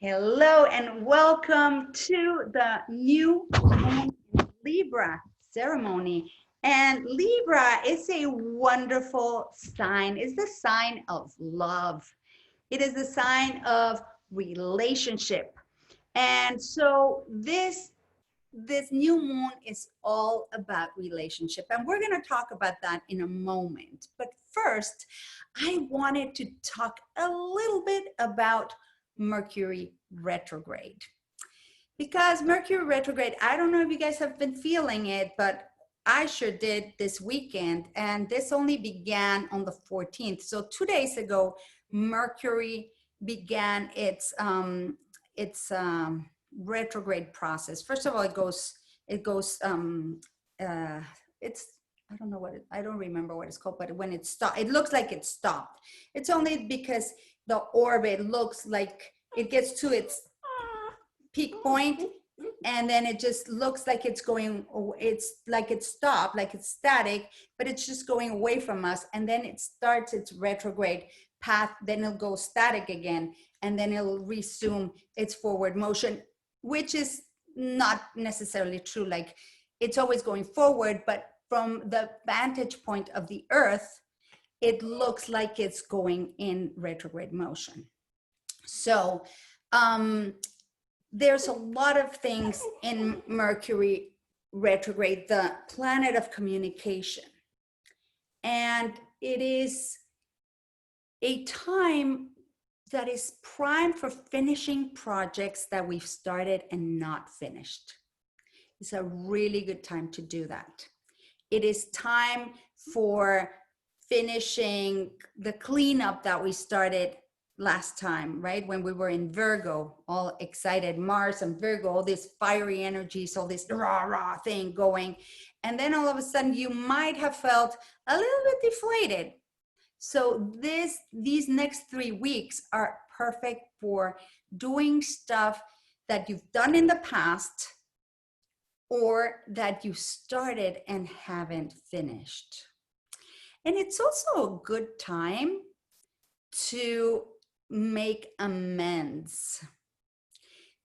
Hello and welcome to the new moon Libra ceremony. And Libra is a wonderful sign. It's the sign of love. It is the sign of relationship. And so this new moon is all about relationship. And we're going to talk about that in a moment. But first, I wanted to talk a little bit about Mercury retrograde. Because Mercury retrograde, I don't know if you guys have been feeling it, but I sure did this weekend. And this only began on the 14th. So 2 days ago, Mercury began its retrograde process. First of all, it's, I don't know I don't remember what it's called, but when it stopped, it looks like it stopped. It's only because the orbit looks like it gets to its peak point and then it just looks like it's going, it's like it's stopped, like it's static, but it's just going away from us. And then it starts its retrograde path, then it'll go static again, and then it'll resume its forward motion, which is not necessarily true. Like it's always going forward, but from the vantage point of the Earth, it looks like it's going in retrograde motion. So there's a lot of things in Mercury retrograde, the planet of communication. And it is a time that is prime for finishing projects that we've started and not finished. It's a really good time to do that. It is time for finishing the cleanup that we started last time, right? When we were in Virgo, all excited, Mars and Virgo, all this fiery energies, all this rah thing going. And then all of a sudden you might have felt a little bit deflated. So these next 3 weeks are perfect for doing stuff that you've done in the past or that you started and haven't finished. And it's also a good time to make amends.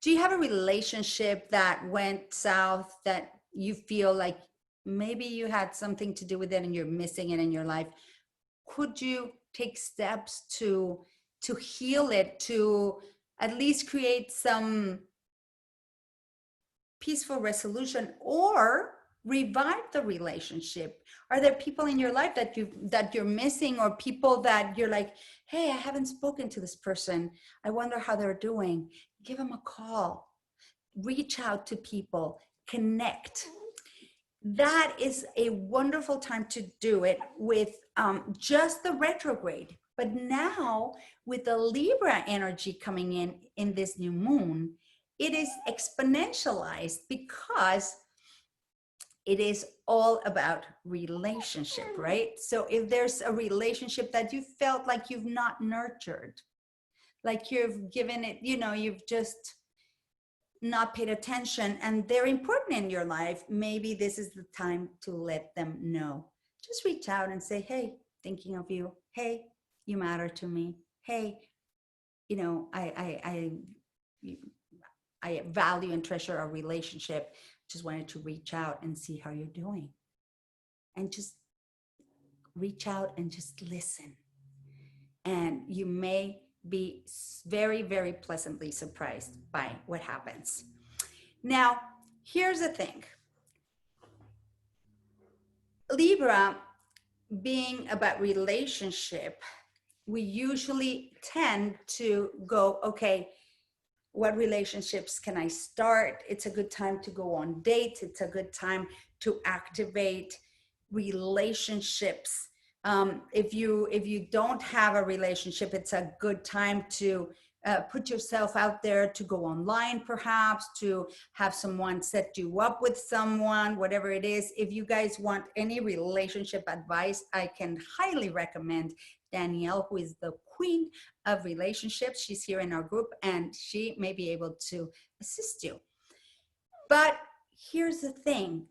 Do you have a relationship that went south that you feel like maybe you had something to do with it and you're missing it in your life? Could you take steps to heal it, to at least create some peaceful resolution or revive the relationship? Are there people in your life that you're missing, or people that you're like, hey, I haven't spoken to this person, I wonder how they're doing? Give them a call, reach out to people, connect. That is a wonderful time to do it with just the retrograde. But now with the Libra energy coming in this new moon, it is exponentialized because it is all about relationship, right? So if there's a relationship that you felt like you've not nurtured, like you've given it, you've just not paid attention and they're important in your life, maybe this is the time to let them know. Just reach out and say, hey, thinking of you. Hey, you matter to me. Hey, I value and treasure our relationship. Just wanted to reach out and see how you're doing. And just reach out and just listen. And you may be very, very pleasantly surprised by what happens. Now, here's the thing. Libra, being about relationship, we usually tend to go, okay, what relationships can I start? It's a good time to go on dates. It's a good time to activate relationships. If you don't have a relationship, it's a good time to put yourself out there, to go online, perhaps to have someone set you up with someone, whatever it is. If you guys want any relationship advice, I can highly recommend Danielle, who is the queen of relationships. She's here in our group and she may be able to assist you. But here's the thing.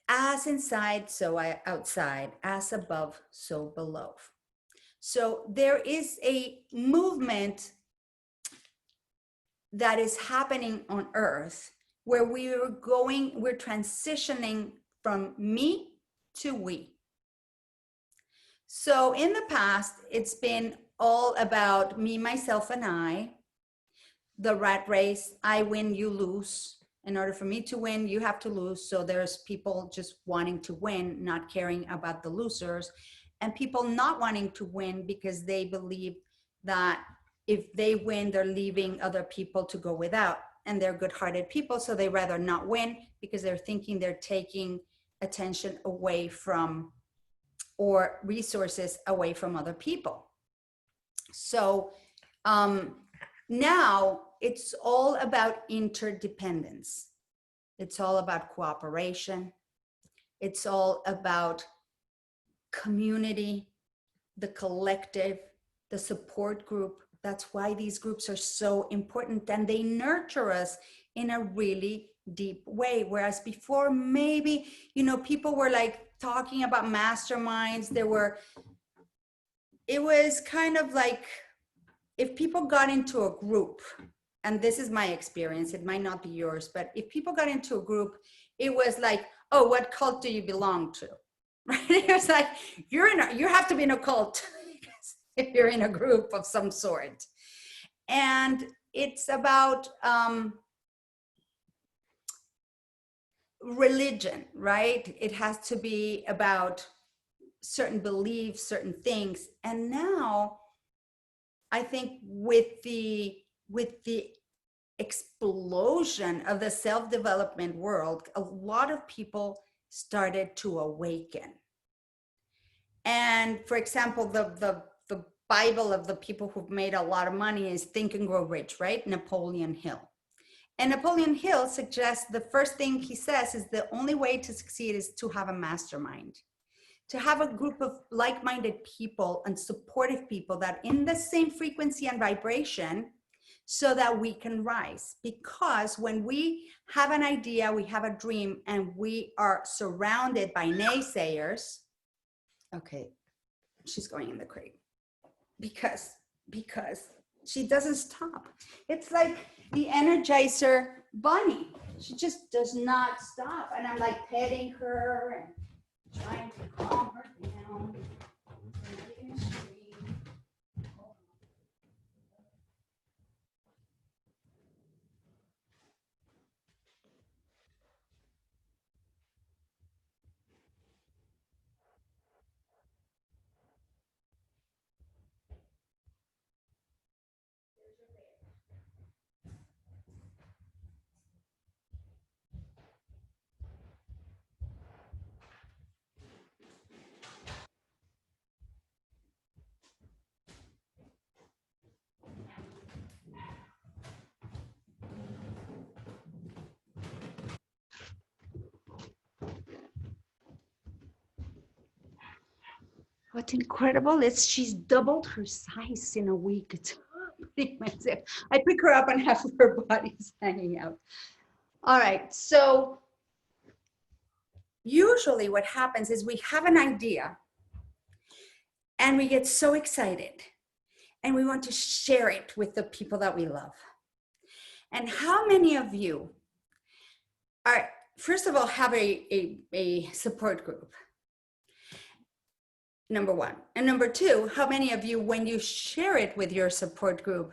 As inside, so outside, as above, so below. So there is a movement that is happening on Earth, where we're transitioning from me to we. So in the past, it's been all about me, myself, and I, the rat race. I win, you lose. In order for me to win, you have to lose. So there's people just wanting to win, not caring about the losers, and people not wanting to win because they believe that if they win, they're leaving other people to go without. And they're good-hearted people, so they rather not win because they're thinking they're taking attention away from, or resources away from, other people. So now it's all about interdependence. It's all about cooperation. It's all about community, the collective, the support group. That's why these groups are so important, and they nurture us in a really deep way. Whereas before, maybe, people were like talking about masterminds. It was kind of like, if people got into a group, and this is my experience, it might not be yours, but if people got into a group, it was like, oh, what cult do you belong to? Right? It was like, you have to be in a cult if you're in a group of some sort. And it's about religion, right? It has to be about certain beliefs, certain things. And now I think with the explosion of the self-development world, a lot of people started to awaken. And for example, the Bible of the people who've made a lot of money is Think and Grow Rich, right? Napoleon Hill. And Napoleon Hill suggests, the first thing he says is, the only way to succeed is to have a mastermind, to have a group of like-minded people and supportive people that in the same frequency and vibration, so that we can rise. Because when we have an idea, we have a dream, and we are surrounded by naysayers. Okay, she's going in the crate because she doesn't stop. It's like the Energizer bunny. She just does not stop. And I'm like petting her and trying to calm her down. What's incredible is she's doubled her size in a week. It's pretty massive. I pick her up and half of her body's hanging out. All right, so usually what happens is we have an idea and we get so excited and we want to share it with the people that we love. And how many of you are, first of all, have a support group? Number one. And number two, how many of you, when you share it with your support group,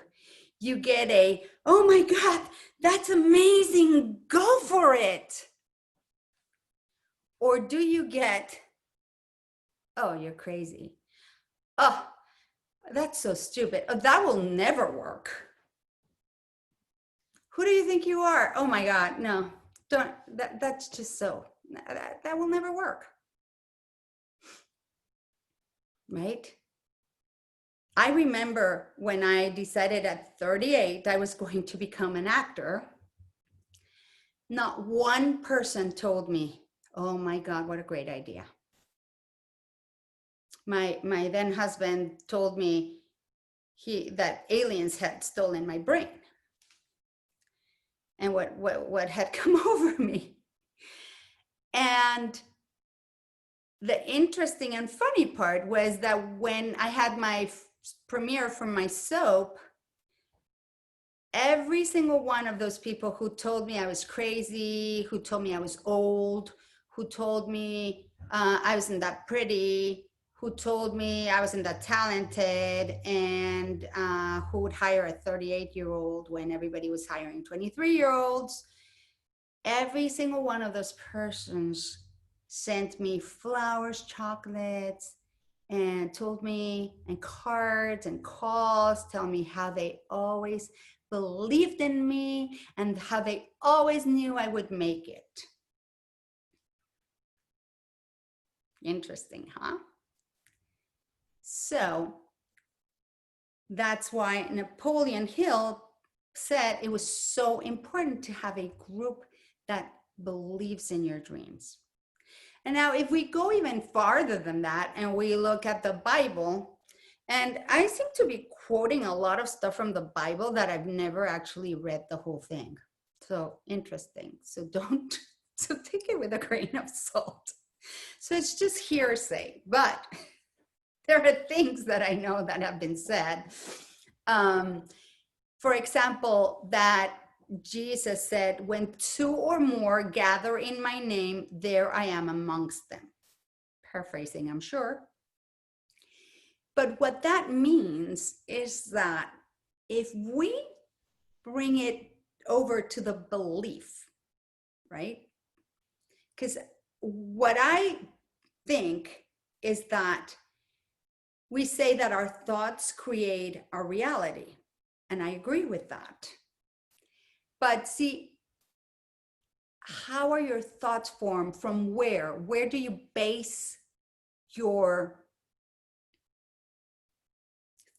you get a, oh my God, that's amazing, go for it? Or do you get, oh, you're crazy. Oh, that's so stupid. Oh, that will never work. Who do you think you are? Oh my God, no, don't, that's just so, that will never work. Right? I remember when I decided at 38 I was going to become an actor, not one person told me, oh my God, what a great idea. My then husband told me that aliens had stolen my brain and what had come over me. And the interesting and funny part was that when I had my premiere for my soap, every single one of those people who told me I was crazy, who told me I was old, who told me I wasn't that pretty, who told me I wasn't that talented, and who would hire a 38-year-old when everybody was hiring 23-year-olds. Every single one of those persons sent me flowers, chocolates, and told me, and cards and calls, telling me how they always believed in me and how they always knew I would make it. Interesting, huh? So that's why Napoleon Hill said it was so important to have a group that believes in your dreams. And now if we go even farther than that and we look at the Bible, and I seem to be quoting a lot of stuff from the Bible that I've never actually read the whole thing. So interesting. So take it with a grain of salt. So it's just hearsay, but there are things that I know that have been said. For example, that Jesus said, when two or more gather in my name, there I am amongst them. Paraphrasing, I'm sure. But what that means is that if we bring it over to the belief, right? Because what I think is that we say that our thoughts create our reality. And I agree with that. But see, how are your thoughts formed? From where? Where do you base your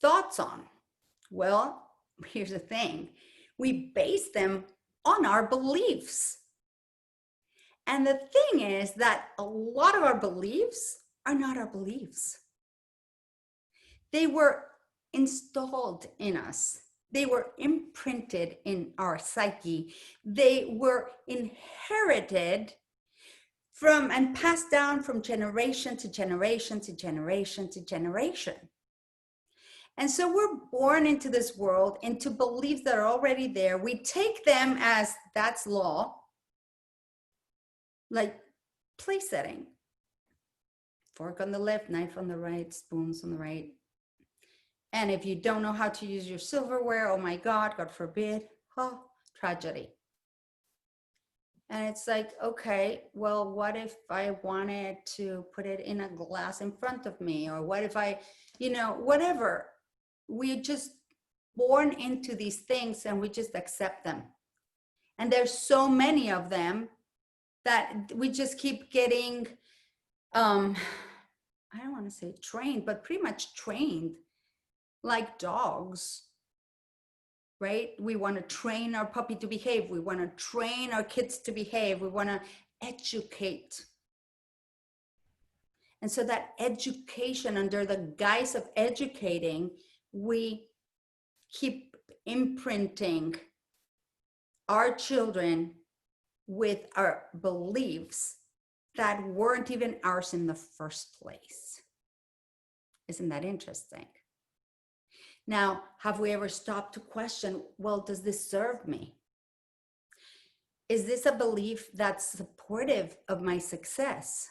thoughts on? Well, here's the thing. We base them on our beliefs. And the thing is that a lot of our beliefs are not our beliefs. They were installed in us. They were imprinted in our psyche. They were inherited from and passed down from generation to generation to generation to generation. And so we're born into this world, into beliefs that are already there. We take them as that's law, like place setting. Fork on the left, knife on the right, spoons on the right. And if you don't know how to use your silverware, oh my God, God forbid, oh, tragedy. And it's like, okay, well, what if I wanted to put it in a glass in front of me? Or what if I, whatever. We're just born into these things and we just accept them. And there's so many of them that we just keep getting, I don't want to say trained, but pretty much trained like dogs, right? We want to train our puppy to behave. We want to train our kids to behave. We want to educate. And so that education, under the guise of educating, we keep imprinting our children with our beliefs that weren't even ours in the first place. Isn't that interesting? Now, have we ever stopped to question, well, does this serve me? Is this a belief that's supportive of my success?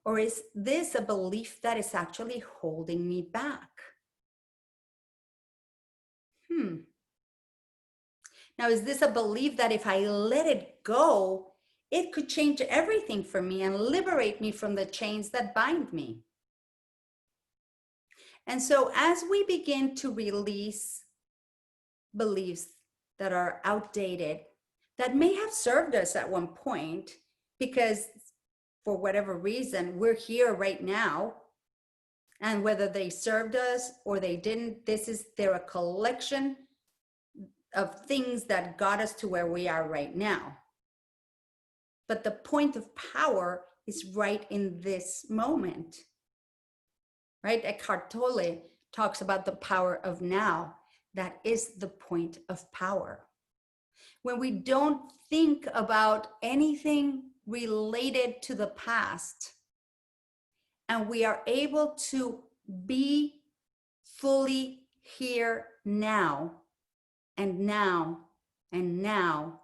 Or is this a belief that is actually holding me back? Now, is this a belief that if I let it go, it could change everything for me and liberate me from the chains that bind me? And so as we begin to release beliefs that are outdated, that may have served us at one point, because for whatever reason, we're here right now. And whether they served us or they didn't, they're a collection of things that got us to where we are right now. But the point of power is right in this moment, right? Eckhart Tolle talks about the power of now. That is the point of power. When we don't think about anything related to the past, and we are able to be fully here now and now, and now,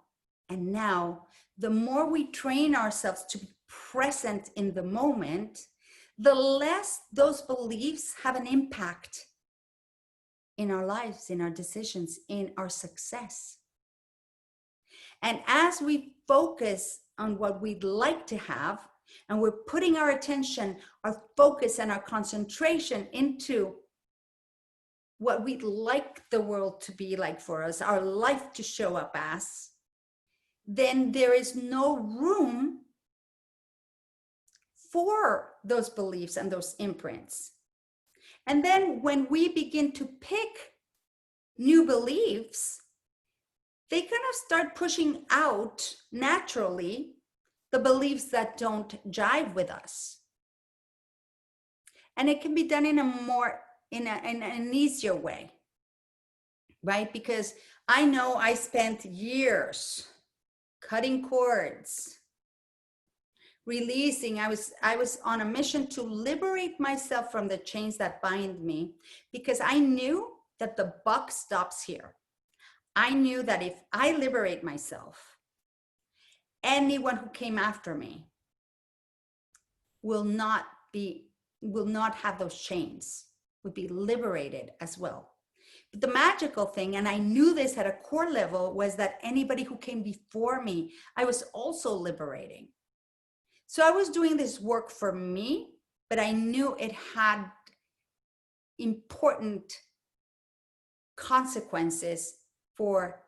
and now, the more we train ourselves to be present in the moment, the less those beliefs have an impact in our lives, in our decisions, in our success. And as we focus on what we'd like to have, and we're putting our attention, our focus, and our concentration into what we'd like the world to be like for us, our life to show up as, then there is no room for those beliefs and those imprints. And then when we begin to pick new beliefs, they kind of start pushing out naturally the beliefs that don't jive with us. And it can be done in an easier way, right? Because I know I spent years cutting cords, releasing. I was on a mission to liberate myself from the chains that bind me, because I knew that the buck stops here. I knew that if I liberate myself, anyone who came after me will not have those chains, would be liberated as well. But the magical thing, and I knew this at a core level, was that anybody who came before me, I was also liberating. So I was doing this work for me, but I knew it had important consequences for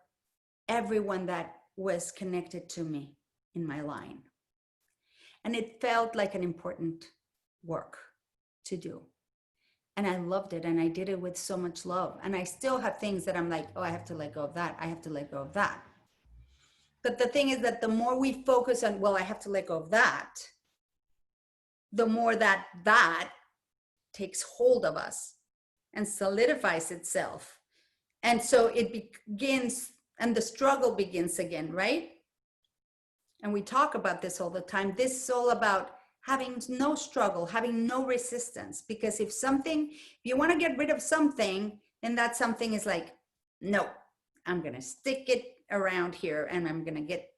everyone that was connected to me in my line. And it felt like an important work to do. And I loved it, and I did it with so much love. And I still have things that I'm like, oh, I have to let go of that. I have to let go of that. But the thing is that the more we focus on, well, I have to let go of that, the more that takes hold of us and solidifies itself. And so it begins, and the struggle begins again, right? And we talk about this all the time. This is all about having no struggle, having no resistance. Because if you want to get rid of something, then that something is like, no, I'm going to stick it around here, and I'm going to get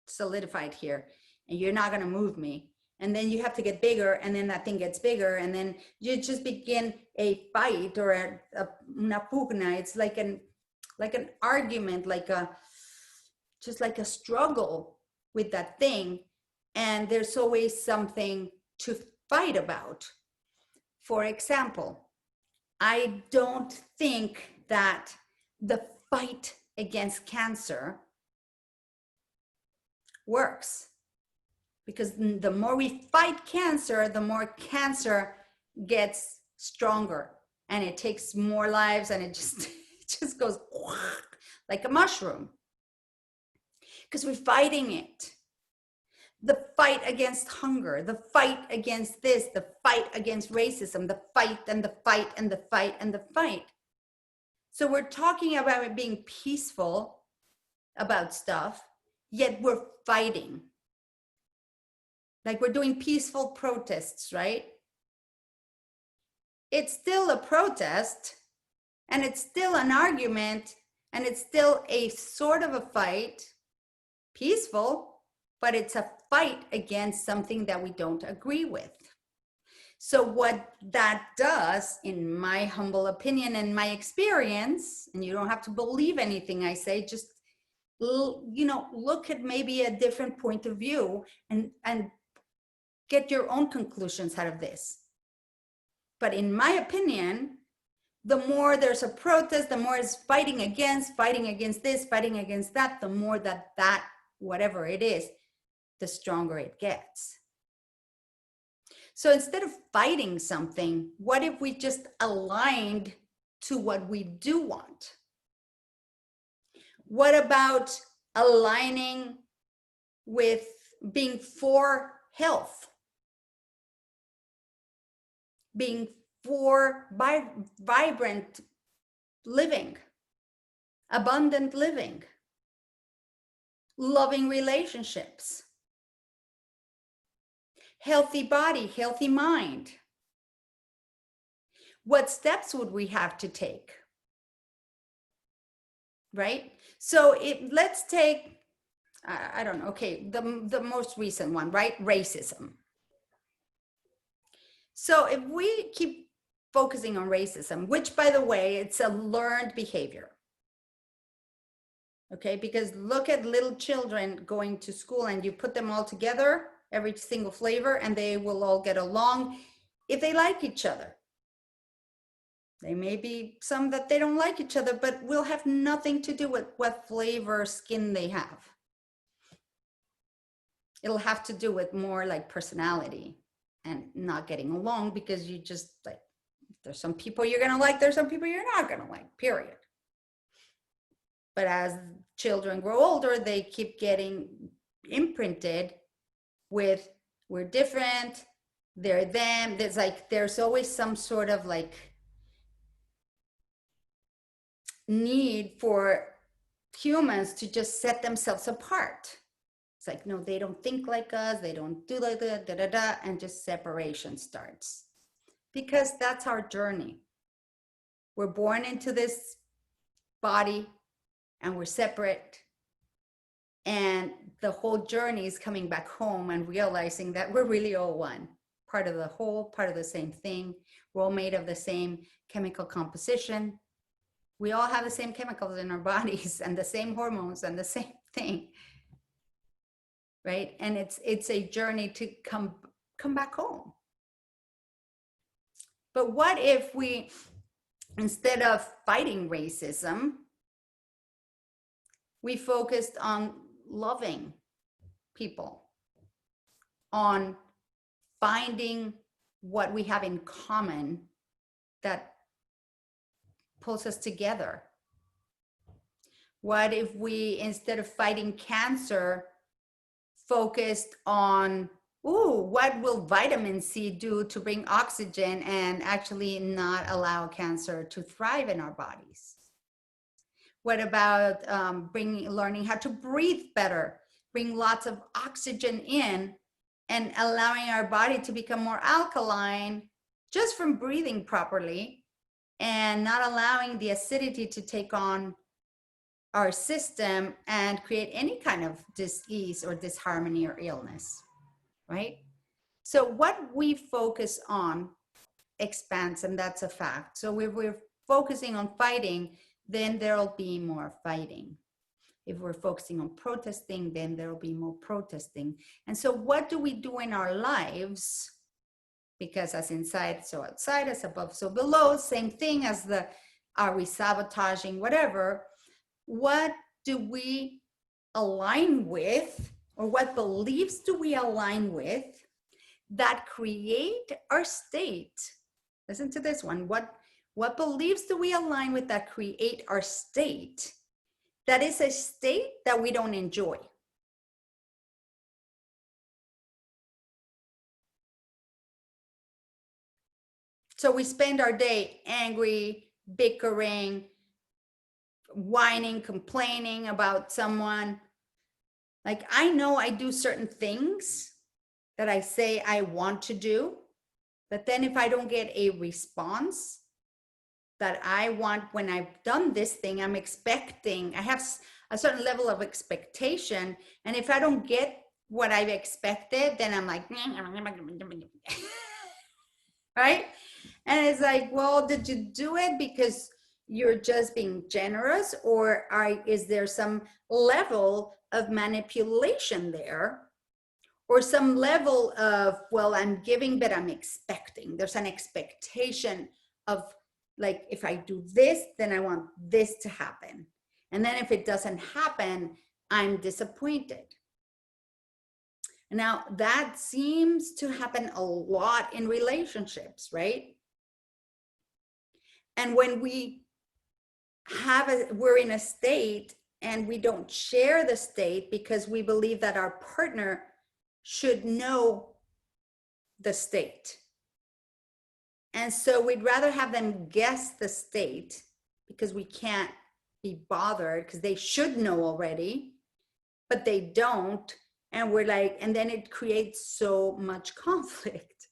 solidified here, and you're not going to move me. And then you have to get bigger, and then that thing gets bigger, and then you just begin a fight or una pugna. It's like an argument, just like a struggle with that thing. And there's always something to fight about. For example, I don't think that the fight against cancer works. Because the more we fight cancer, the more cancer gets stronger, and it takes more lives, and it just goes like a mushroom, because we're fighting it. The fight against hunger, the fight against this, the fight against racism, the fight and the fight and the fight and the fight. So we're talking about it being peaceful about stuff, yet we're fighting. Like we're doing peaceful protests, right? It's still a protest, and it's still an argument, and it's still a sort of a fight, peaceful, but it's a fight against something that we don't agree with. So what that does, in my humble opinion and my experience, and you don't have to believe anything I say, just look at maybe a different point of view and get your own conclusions out of this. But in my opinion, the more there's a protest, the more it's fighting against this, fighting against that, the more that whatever it is, the stronger it gets. So instead of fighting something, what if we just aligned to what we do want? What about aligning with being for health? Being for vibrant living, abundant living, loving relationships, healthy body, healthy mind. What steps would we have to take? right? So let's take, I don't know, okay, the most recent one, right? Racism. So if we keep focusing on racism, which by the way, it's a learned behavior. Okay, because look at little children going to school and you put them all together, every single flavor, and they will all get along if they like each other. There may be some that they don't like each other, but will have nothing to do with what flavor skin they have. It'll have to do with more like personality and not getting along, because you just like, there's some people you're going to like, there's some people you're not going to like, period. But as children grow older, they keep getting imprinted with, we're different, they're them. There's like, there's always some sort of like need for humans to just set themselves apart. It's like, no, they don't think like us, they don't do like that, da, da, da, and just separation starts. Because that's our journey. We're born into this body and we're separate. And the whole journey is coming back home and realizing that we're really all one, part of the whole, part of the same thing. We're all made of the same chemical composition. We all have the same chemicals in our bodies and the same hormones and the same thing. Right? And it's a journey to come back home. But what if we, instead of fighting racism, we focused on loving people, on finding what we have in common that pulls us together? What if we, instead of fighting cancer, focused on, what will vitamin C do to bring oxygen and actually not allow cancer to thrive in our bodies? What about learning how to breathe better, bring lots of oxygen in, and allowing our body to become more alkaline just from breathing properly, and not allowing the acidity to take on our system and create any kind of dis-ease or disharmony or illness, right? So what we focus on expands, and that's a fact. So if we're focusing on fighting, then there'll be more fighting. If we're focusing on protesting, then there'll be more protesting. And so what do we do in our lives? Because as inside, so outside, as above, so below, same thing as are we sabotaging, whatever. What do we align with, or what beliefs do we align with that create our state? Listen to this one. What beliefs do we align with that create our state? That is a state that we don't enjoy. So we spend our day angry, bickering, whining, complaining about someone. Like, I know I do certain things that I say I want to do, but then if I don't get a response that I want when I've done this thing, I'm expecting, I have a certain level of expectation. And if I don't get what I've expected, then I'm like, right? And it's like, well, did you do it because you're just being generous, or is there some level of manipulation there, or some level of, well, I'm giving, but I'm expecting? There's an expectation of, like, if I do this, then I want this to happen. And then if it doesn't happen, I'm disappointed. Now, that seems to happen a lot in relationships, right? And when we're in a state and we don't share the state because we believe that our partner should know the state. And so we'd rather have them guess the state because we can't be bothered, because they should know already, but they don't. And we're like, and then it creates so much conflict.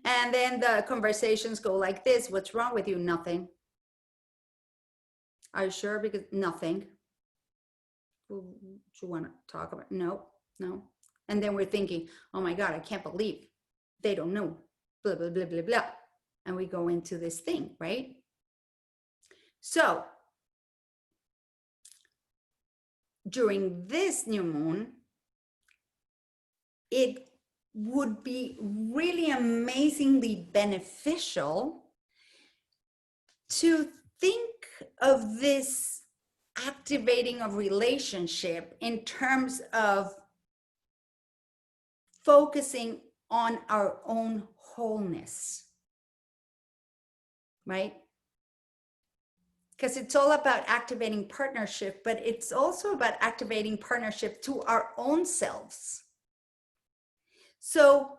And then the conversations go like this: what's wrong with you? Nothing. Are you sure? Because nothing. Do you want to talk about? No, no. And then we're thinking, oh my God, I can't believe they don't know, blah, blah, blah, blah, blah. And we go into this thing, right? So during this new moon, it would be really amazingly beneficial to think of this activating of relationship in terms of focusing on our own wholeness, right? Because it's all about activating partnership, but it's also about activating partnership to our own selves. So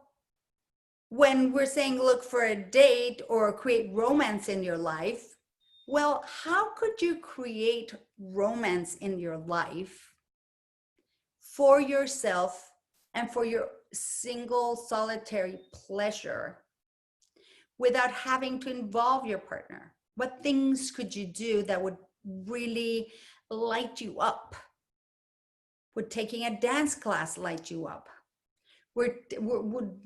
when we're saying look for a date or create romance in your life, well, how could you create romance in your life for yourself and for your single solitary pleasure without having to involve your partner? What things could you do that would really light you up? Would taking a dance class light you up? Would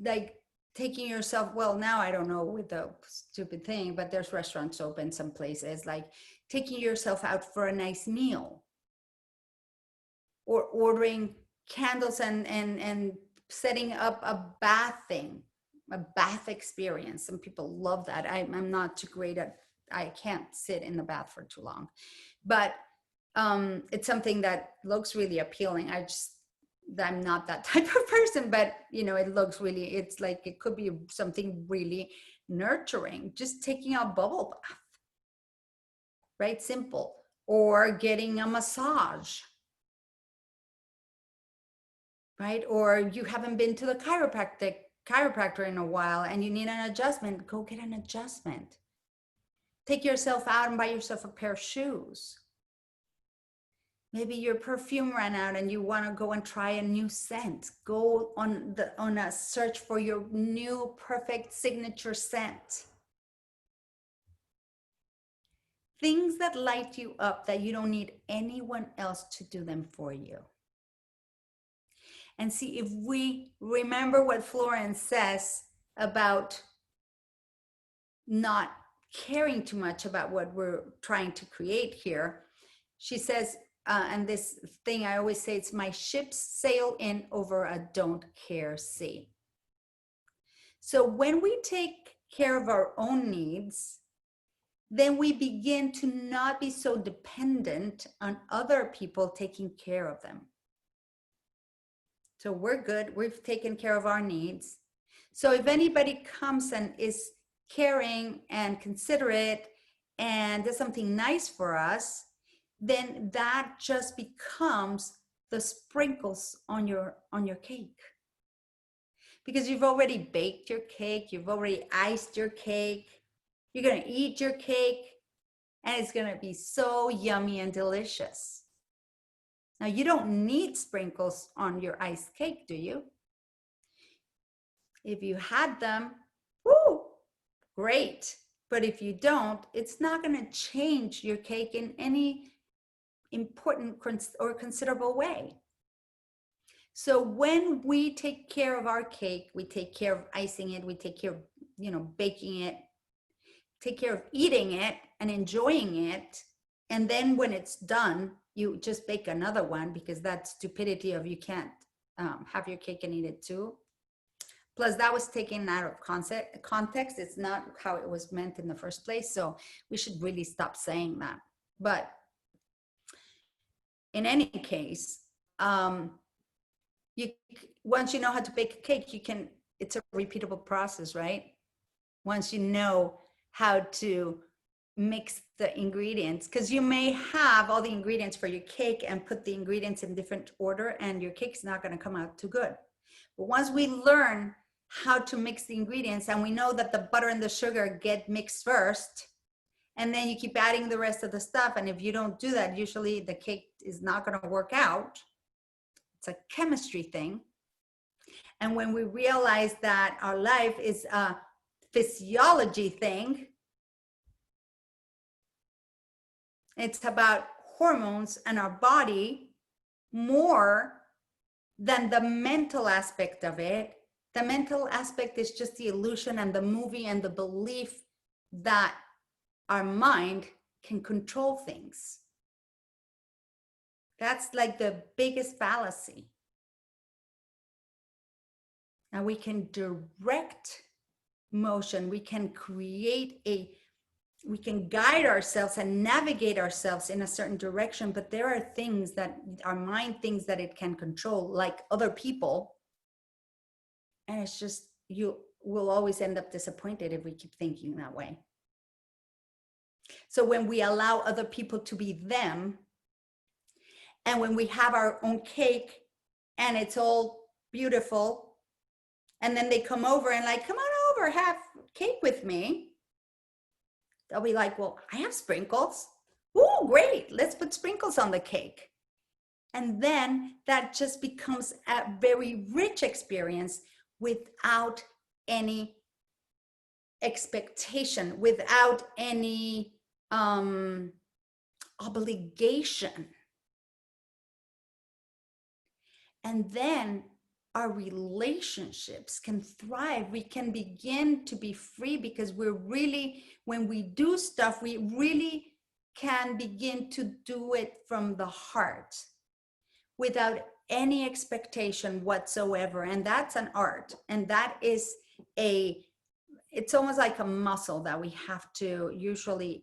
like taking yourself, well, now I don't know with the stupid thing, but there's restaurants open some places, like taking yourself out for a nice meal, or ordering candles and setting up a bath experience. Some people love that. I'm not too great at, I can't sit in the bath for too long, but it's something that looks really appealing. I'm not that type of person, but it looks really, it's like, it could be something really nurturing, just taking a bubble bath, right? Simple. Or getting a massage, right? Or you haven't been to the chiropractor in a while and you need an adjustment, go get an adjustment. Take yourself out and buy yourself a pair of shoes. Maybe your perfume ran out and you want to go and try a new scent. Go on a search for your new perfect signature scent. Things that light you up that you don't need anyone else to do them for you. And see, if we remember what Florence says about not caring too much about what we're trying to create here, she says, and this thing I always say, it's my ships sail in over a don't care sea. So when we take care of our own needs, then we begin to not be so dependent on other people taking care of them. So we're good, we've taken care of our needs. So if anybody comes and is caring and considerate and does something nice for us, then that just becomes the sprinkles on your cake. Because you've already baked your cake, you've already iced your cake, you're going to eat your cake, and it's going to be so yummy and delicious. Now, you don't need sprinkles on your iced cake, do you? If you had them, woo, great. But if you don't, it's not going to change your cake in any important or considerable way. So when we take care of our cake, we take care of icing it, we take care of, baking it, take care of eating it and enjoying it. And then when it's done, you just bake another one, because that stupidity of you can't have your cake and eat it too. Plus that was taken out of context. It's not how it was meant in the first place. So we should really stop saying that. But in any case, once you know how to bake a cake, it's a repeatable process, right? Once you know how to mix the ingredients, because you may have all the ingredients for your cake and put the ingredients in different order and your cake's not going to come out too good. But once we learn how to mix the ingredients and we know that the butter and the sugar get mixed first, and then you keep adding the rest of the stuff, and if you don't do that, usually the cake is not going to work out. It's a chemistry thing. And when we realize that our life is a physiology thing, It's about hormones and our body more than the mental aspect of it. The mental aspect is just the illusion and the movie and the belief that our mind can control things. That's like the biggest fallacy. And we can direct motion. We can we can guide ourselves and navigate ourselves in a certain direction, but there are things that our mind thinks that it can control, like other people. And it's just, you will always end up disappointed if we keep thinking that way. So when we allow other people to be them, and when we have our own cake and it's all beautiful, and then they come over and like, come on over, have cake with me. They'll be like, well, I have sprinkles. Oh, great. Let's put sprinkles on the cake. And then that just becomes a very rich experience without any expectation, without any obligation. And then our relationships can thrive. We can begin to be free because we're really, when we do stuff, we really can begin to do it from the heart without any expectation whatsoever. And that's an art. And that is it's almost like a muscle that we have to usually,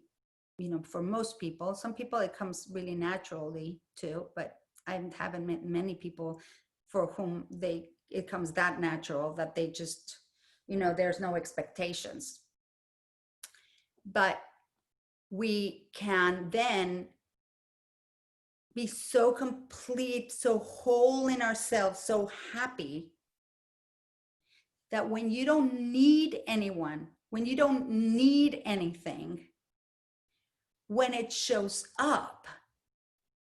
for most people, some people it comes really naturally too, but I haven't met many people for whom it comes that natural that they just, there's no expectations. But we can then be so complete, so whole in ourselves, so happy that when you don't need anyone, when you don't need anything, when it shows up,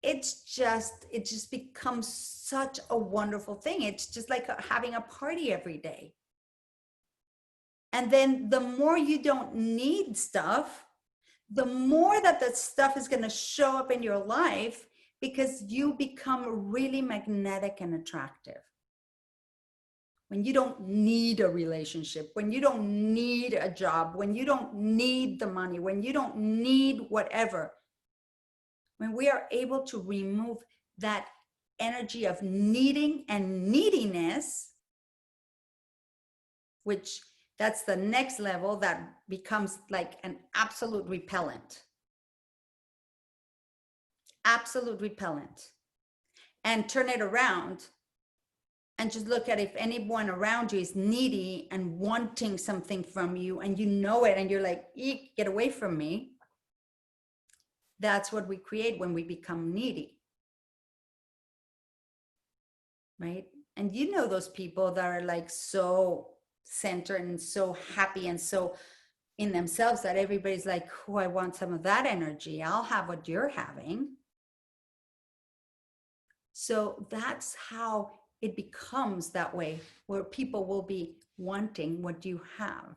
it just becomes such a wonderful thing. It's just like having a party every day. And then the more you don't need stuff, the more that stuff is going to show up in your life, because you become really magnetic and attractive. When you don't need a relationship, when you don't need a job, when you don't need the money, when you don't need whatever, when we are able to remove that energy of needing and neediness, which that's the next level that becomes like an absolute repellent. Absolute repellent. And turn it around and just look at if anyone around you is needy and wanting something from you, and you know it, and you're like, eek, get away from me. That's what we create when we become needy. Right? And those people that are like so centered and so happy and so in themselves that everybody's like, oh, I want some of that energy. I'll have what you're having. So that's how it becomes that way, where people will be wanting what you have.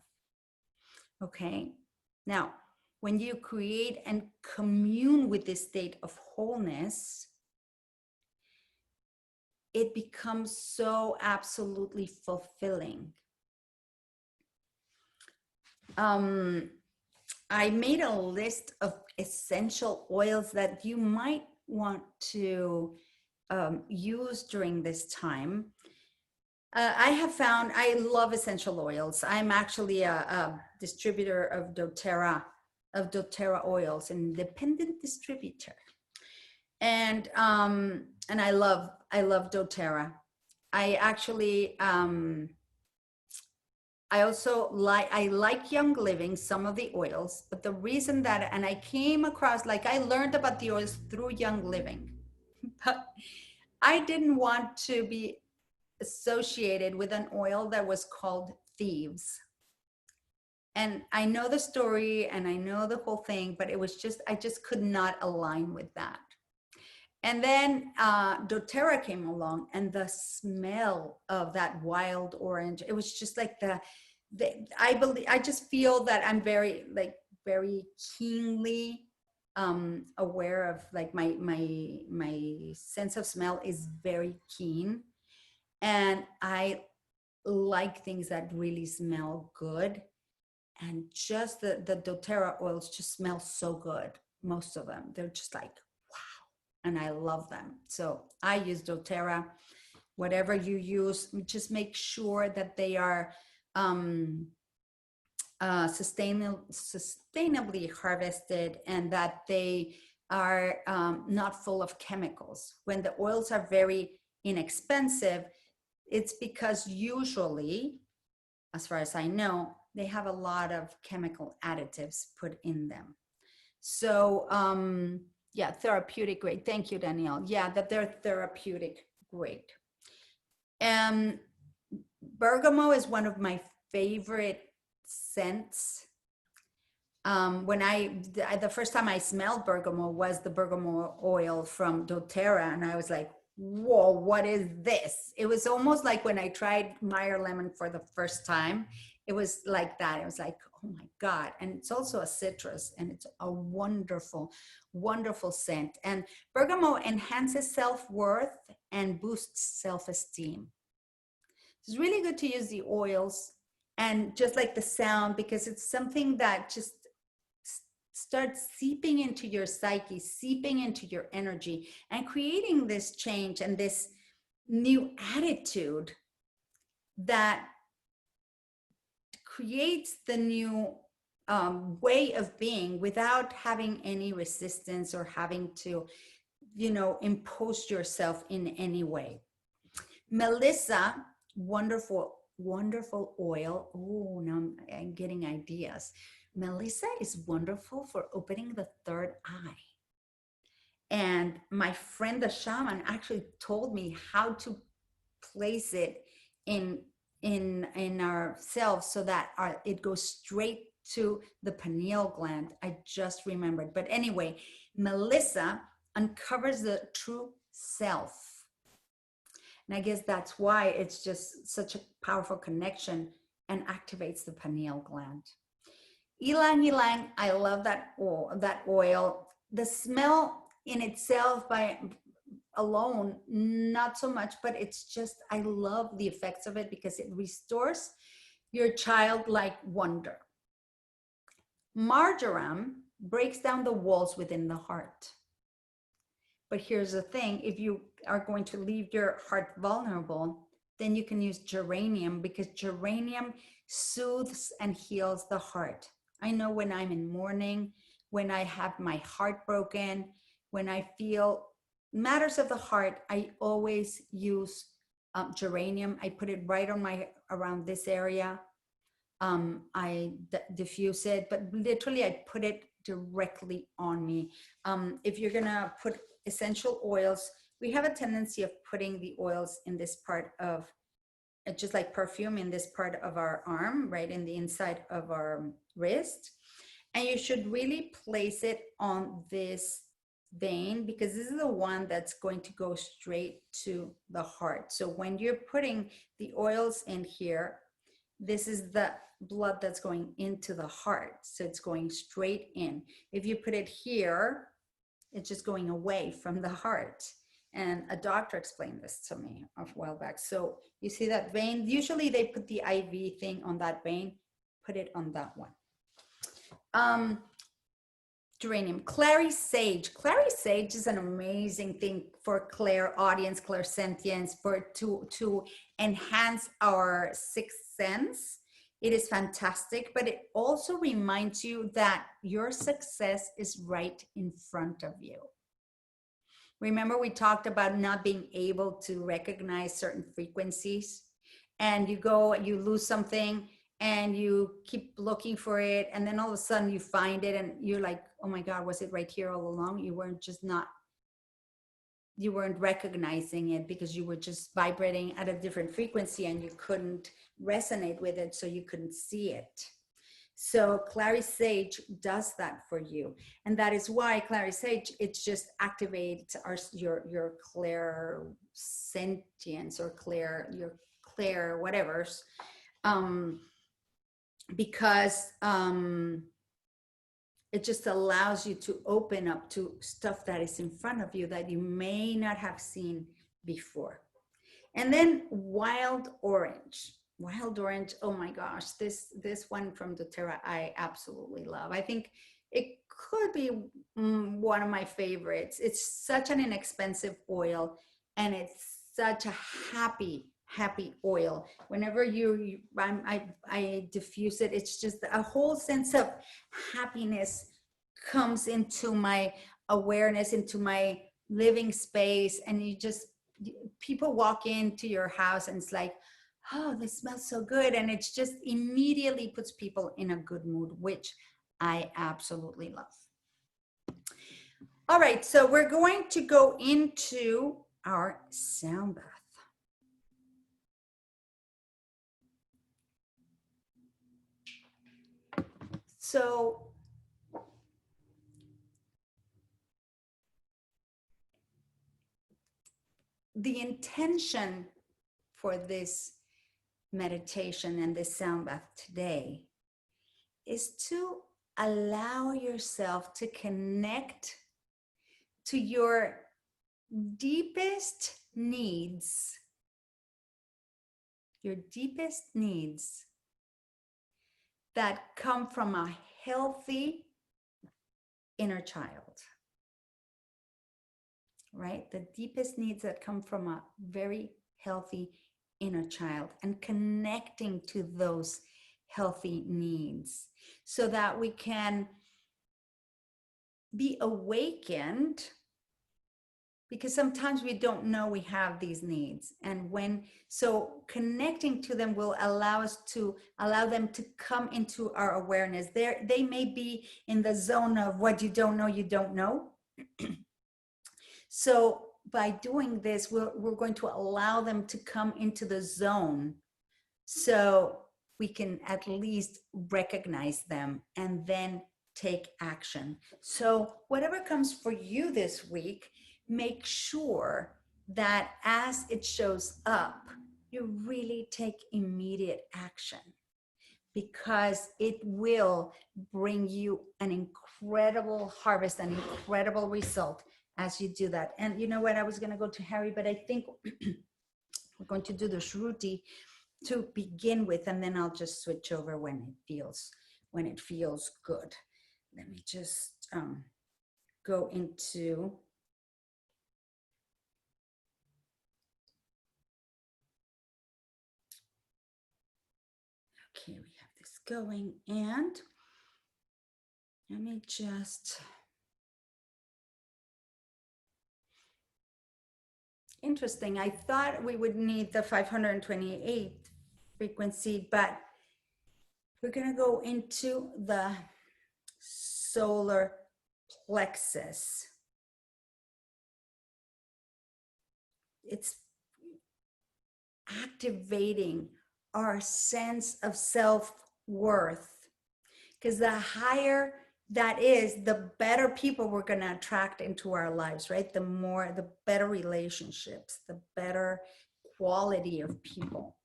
Okay. Now, when you create and commune with this state of wholeness, it becomes so absolutely fulfilling. I made a list of essential oils that you might want to use during this time. I have found, I love essential oils. I'm actually a distributor of doTERRA oils, an independent distributor. And I love doTERRA. I actually, I also like Young Living, some of the oils, but the reason that, and I came across, like I learned about the oils through Young Living, but I didn't want to be associated with an oil that was called Thieves. And I know the story and I know the whole thing, but it was just, I just could not align with that. And then doTERRA came along, and the smell of that wild orange, it was just like I just feel that I'm very keenly aware of, like, my sense of smell is very keen, and I like things that really smell good. And just the doTERRA oils just smell so good. Most of them, they're just like, wow, and I love them. So I use doTERRA. Whatever you use, just make sure that they are sustainably harvested, and that they are not full of chemicals. When the oils are very inexpensive, it's because usually, as far as I know, they have a lot of chemical additives put in them. So yeah, therapeutic grade. Thank you, Danielle. Yeah, that they're therapeutic grade. Bergamot is one of my favorite scents. When the first time I smelled bergamot was the bergamot oil from doTERRA, and I was like, whoa, what is this? It was almost like when I tried Meyer lemon for the first time. It was like that. It was like, oh my God. And it's also a citrus, and it's a wonderful, wonderful scent. And bergamot enhances self-worth and boosts self-esteem. It's really good to use the oils, and just like the sound, because it's something that just starts seeping into your psyche, seeping into your energy, and creating this change and this new attitude that creates the new way of being without having any resistance or having to, impose yourself in any way. Melissa, wonderful, wonderful oil. Oh, now I'm getting ideas. Melissa is wonderful for opening the third eye. And my friend, the shaman, actually told me how to place it in ourselves so that it goes straight to the pineal gland. I just remembered. But anyway, Melissa uncovers the true self. And I guess that's why it's just such a powerful connection and activates the pineal gland. Ylang ylang, I love that oil. The smell in itself by alone, not so much, but it's just, I love the effects of it because it restores your childlike wonder. Marjoram breaks down the walls within the heart. But here's the thing, if you are going to leave your heart vulnerable, then you can use geranium, because geranium soothes and heals the heart. I know when I'm in mourning, when I have my heart broken, when I feel matters of the heart, I always use geranium. I put it right on around this area. I diffuse it, but literally I put it directly on me. If you're gonna put essential oils, we have a tendency of putting the oils in this part of, just like perfume, in this part of our arm, right in the inside of our wrist. And you should really place it on this vein, because this is the one that's going to go straight to the heart. So when you're putting the oils in here, this is the blood that's going into the heart. So it's going straight in. If you put it here, it's just going away from the heart. And a doctor explained this to me a while back. So you see that vein, usually they put the IV thing on that vein, put it on that one. Geranium, clary sage. Clary sage is an amazing thing for clairaudience, clairsentience, to enhance our sixth sense. It is fantastic, but it also reminds you that your success is right in front of you. Remember, we talked about not being able to recognize certain frequencies, and you lose something and you keep looking for it, and then all of a sudden you find it and you're like, oh my God, was it right here all along? You weren't recognizing it because you were just vibrating at a different frequency and you couldn't resonate with it, so you couldn't see it. So clary sage does that for you. And that is why clary sage, it just activates your clairsentience or your clair whatever's, because it just allows you to open up to stuff that is in front of you that you may not have seen before. And then wild orange. Wild orange, oh my gosh, this one from doTERRA I absolutely love. I think it could be one of my favorites. It's such an inexpensive oil, and it's such a happy oil. Whenever I diffuse it, it's just a whole sense of happiness comes into my awareness, into my living space, and people walk into your house and it's like, oh, this smells so good, and it's just immediately puts people in a good mood, which I absolutely love. All right, so we're going to go into our sound bath. So the intention for this meditation and this sound bath today is to allow yourself to connect to your deepest needs, that come from a healthy inner child, right? The deepest needs that come from a very healthy inner child, and connecting to those healthy needs so that we can be awakened, because sometimes we don't know we have these needs. And so connecting to them will allow them to come into our awareness. They may be in the zone of what you don't know. So by doing this, we're going to allow them to come into the zone so we can at least recognize them and then take action. So whatever comes for you this week, make sure that as it shows up, you really take immediate action, because it will bring you an incredible harvest, an incredible result as you do that. And you know what, I was going to go to Harry, but I think we're going to do the Shruti to begin with, and then I'll just switch over when it feels good. Let me just go into okay, we have this going, and let me just interesting. I thought we would need the 528 frequency, but we're going to go into the solar plexus. It's activating our sense of self-worth, because the higher that is, the better people we're going to attract into our lives, right? The better relationships, the better quality of people,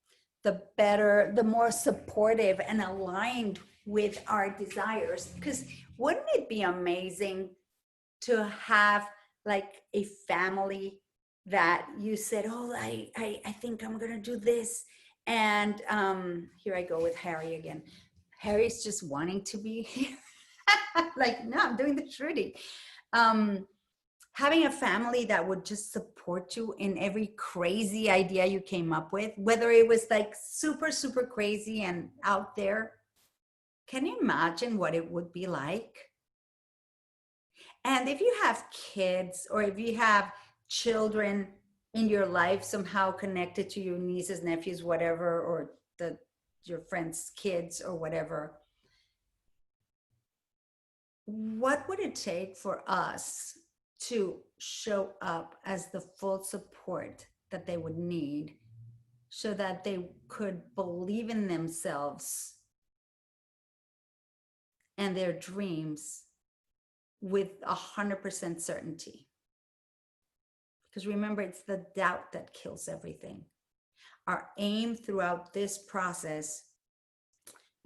the more supportive and aligned with our desires. Because wouldn't it be amazing to have like a family that you said, oh, I think I'm going to do this. And here I go with Harry again. Harry's just wanting to be here. Like, no, I'm doing the Shruti. Having a family that would just support you in every crazy idea you came up with, whether it was like super, super crazy and out there. Can you imagine what it would be like? And if you have kids, or if you have children in your life somehow connected to your nieces, nephews, whatever, or your friends' kids or whatever, what would it take for us to show up as the full support that they would need so that they could believe in themselves and their dreams with 100% certainty? Because remember, it's the doubt that kills everything. Our aim throughout this process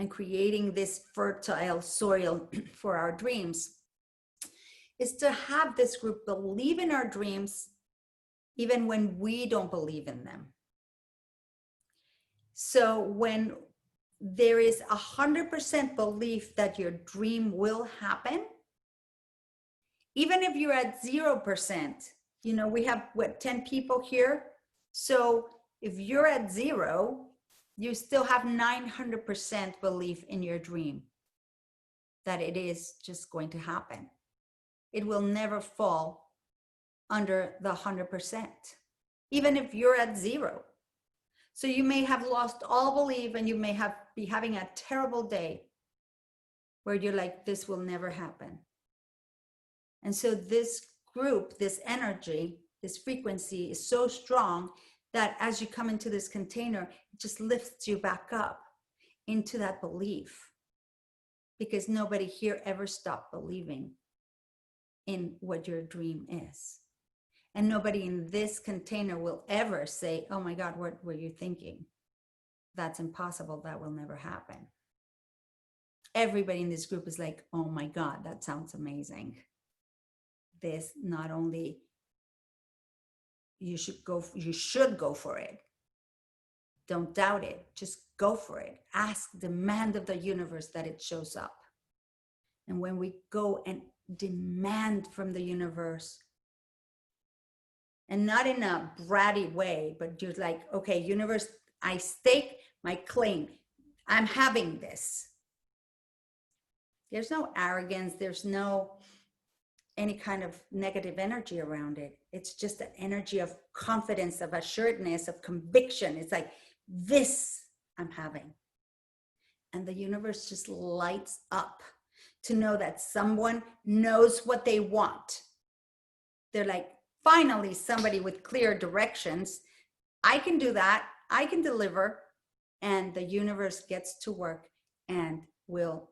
and creating this fertile soil for our dreams is to have this group believe in our dreams even when we don't believe in them. So when there is 100% belief that your dream will happen, even if you're at 0%, you know, we have what, 10 people here. So if you're at 0, you still have 900% belief in your dream that it is just going to happen. It will never fall under the 100%, even if you're at 0. So you may have lost all belief and you may be having a terrible day where you're like, this will never happen. And so this group, this energy, this frequency is so strong that as you come into this container, it just lifts you back up into that belief, because nobody here ever stopped believing in what your dream is. And nobody in this container will ever say, oh my God, what were you thinking? That's impossible. That will never happen. Everybody in this group is like, oh my God, that sounds amazing. This not only you should go for it. Don't doubt it. Just go for it. Ask, demand of the universe that it shows up. And when we go and demand from the universe, and not in a bratty way, but just like, okay, universe, I stake my claim. I'm having this. There's no arrogance. There's no any kind of negative energy around it. It's just an energy of confidence, of assuredness, of conviction. It's like, this I'm having. And the universe just lights up to know that someone knows what they want. They're like, finally, somebody with clear directions. I can do that. I can deliver. And the universe gets to work and will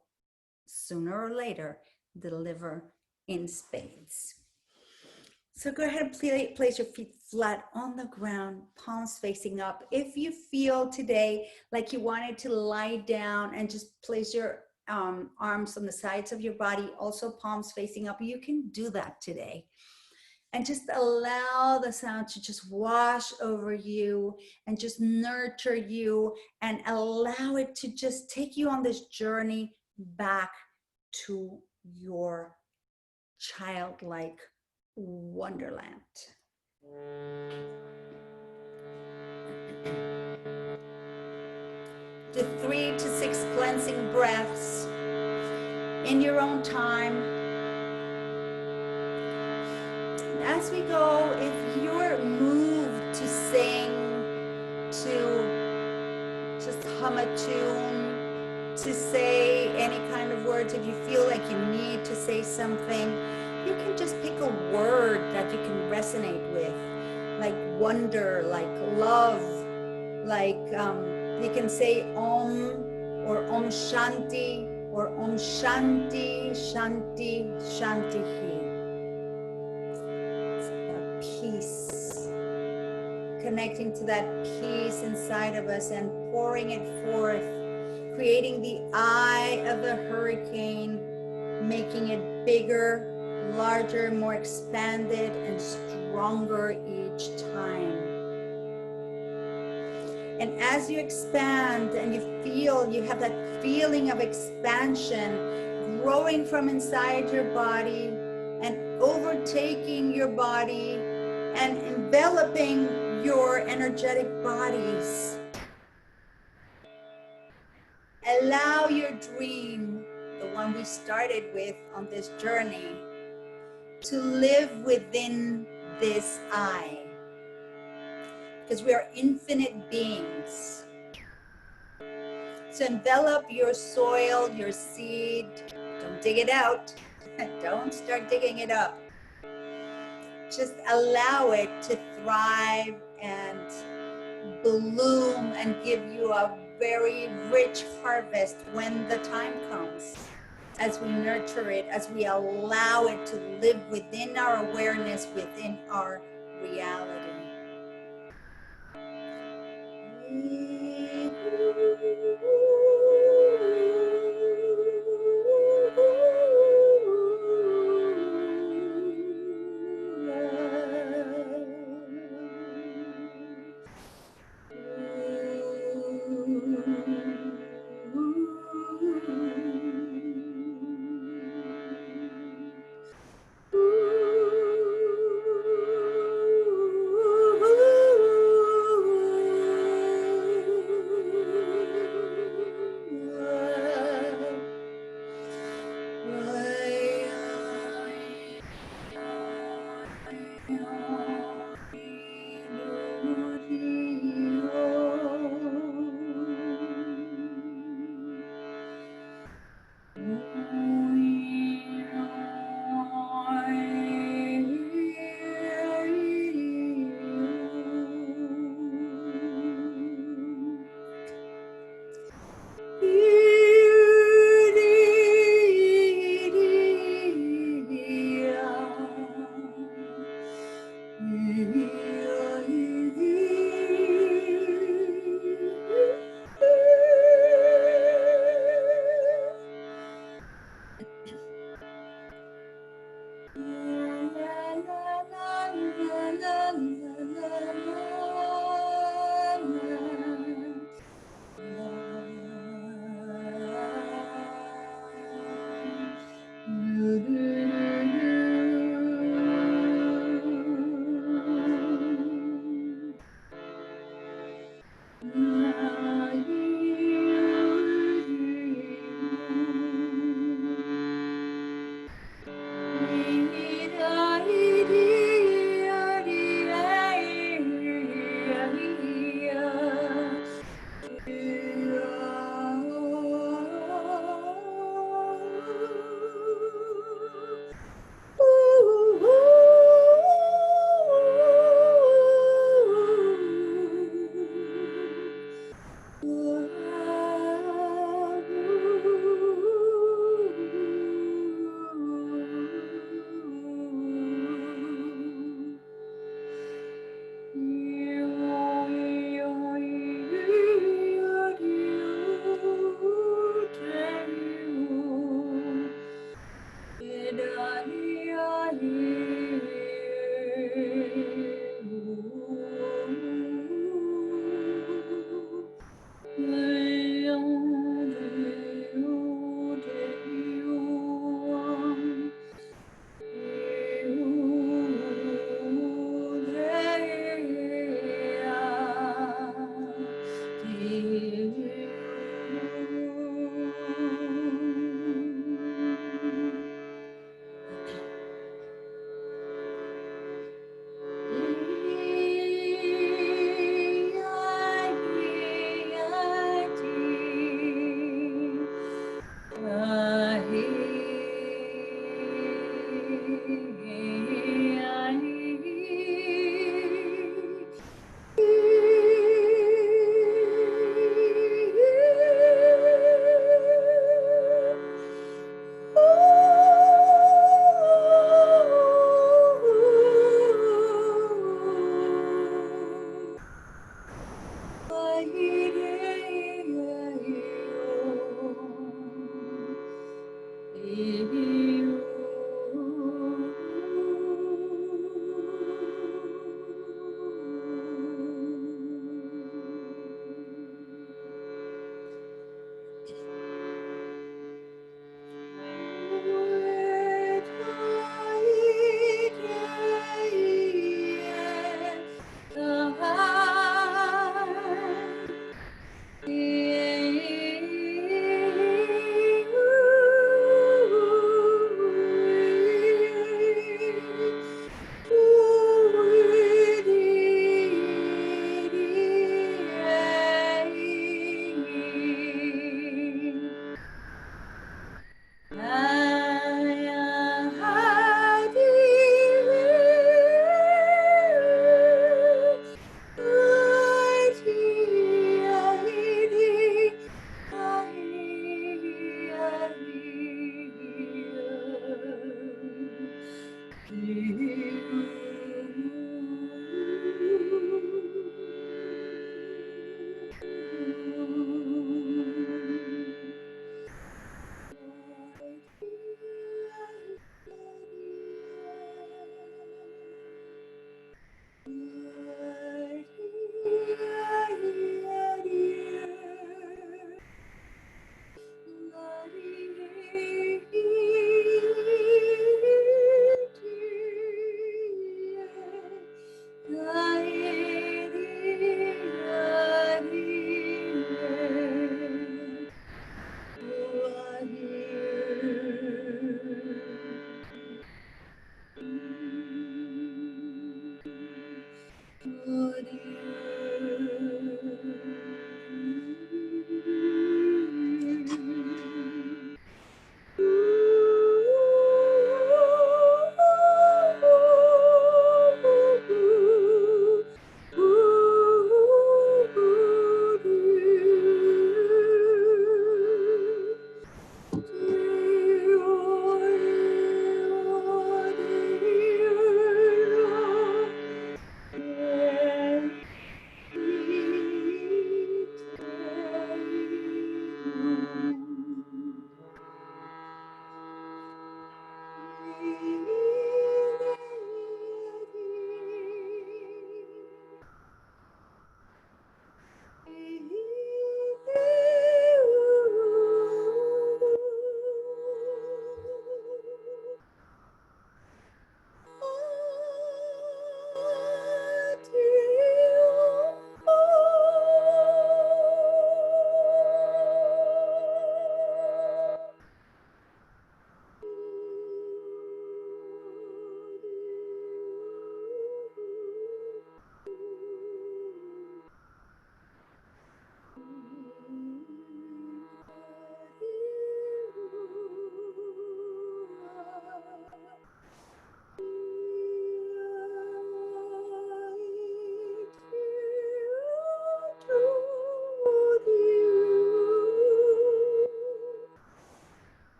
sooner or later deliver in spades. So go ahead and place your feet flat on the ground, palms facing up. If you feel today like you wanted to lie down and just place your arms on the sides of your body, also palms facing up, you can do that today. And just allow the sound to just wash over you and just nurture you, and allow it to just take you on this journey back to your childlike wonderland. Do 3 to 6 cleansing breaths in your own time. As we go, if you're moved to sing, to just hum a tune, to say any kind of words, if you feel like you need to say something, you can just pick a word that you can resonate with, like wonder, like love, like you can say Om or Om Shanti or Om Shanti, Shanti, Shanti Hi. Peace, connecting to that peace inside of us and pouring it forth, creating the eye of the hurricane, making it bigger, larger, more expanded and stronger each time. And as you expand and you feel, you have that feeling of expansion growing from inside your body and overtaking your body and enveloping your energetic bodies. Allow your dream, the one we started with on this journey, to live within this eye, because we are infinite beings. So envelop your soil, your seed. Don't dig it out. Don't start digging it up. Just allow it to thrive and bloom and give you a very rich harvest when the time comes. As we nurture it, as we allow it to live within our awareness, within our reality.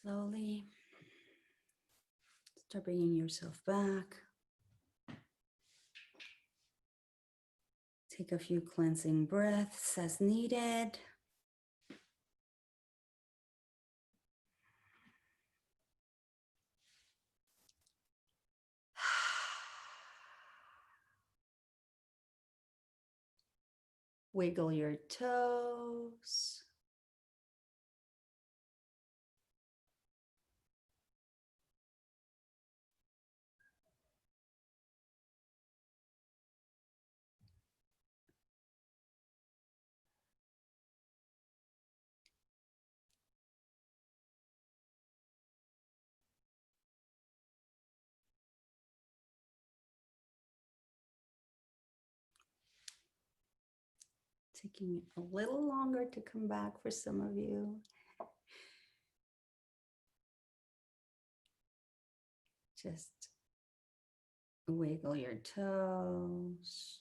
Slowly start bringing yourself back. Take a few cleansing breaths as needed. Wiggle your toes. taking a little longer to come back for some of you. Just wiggle your toes.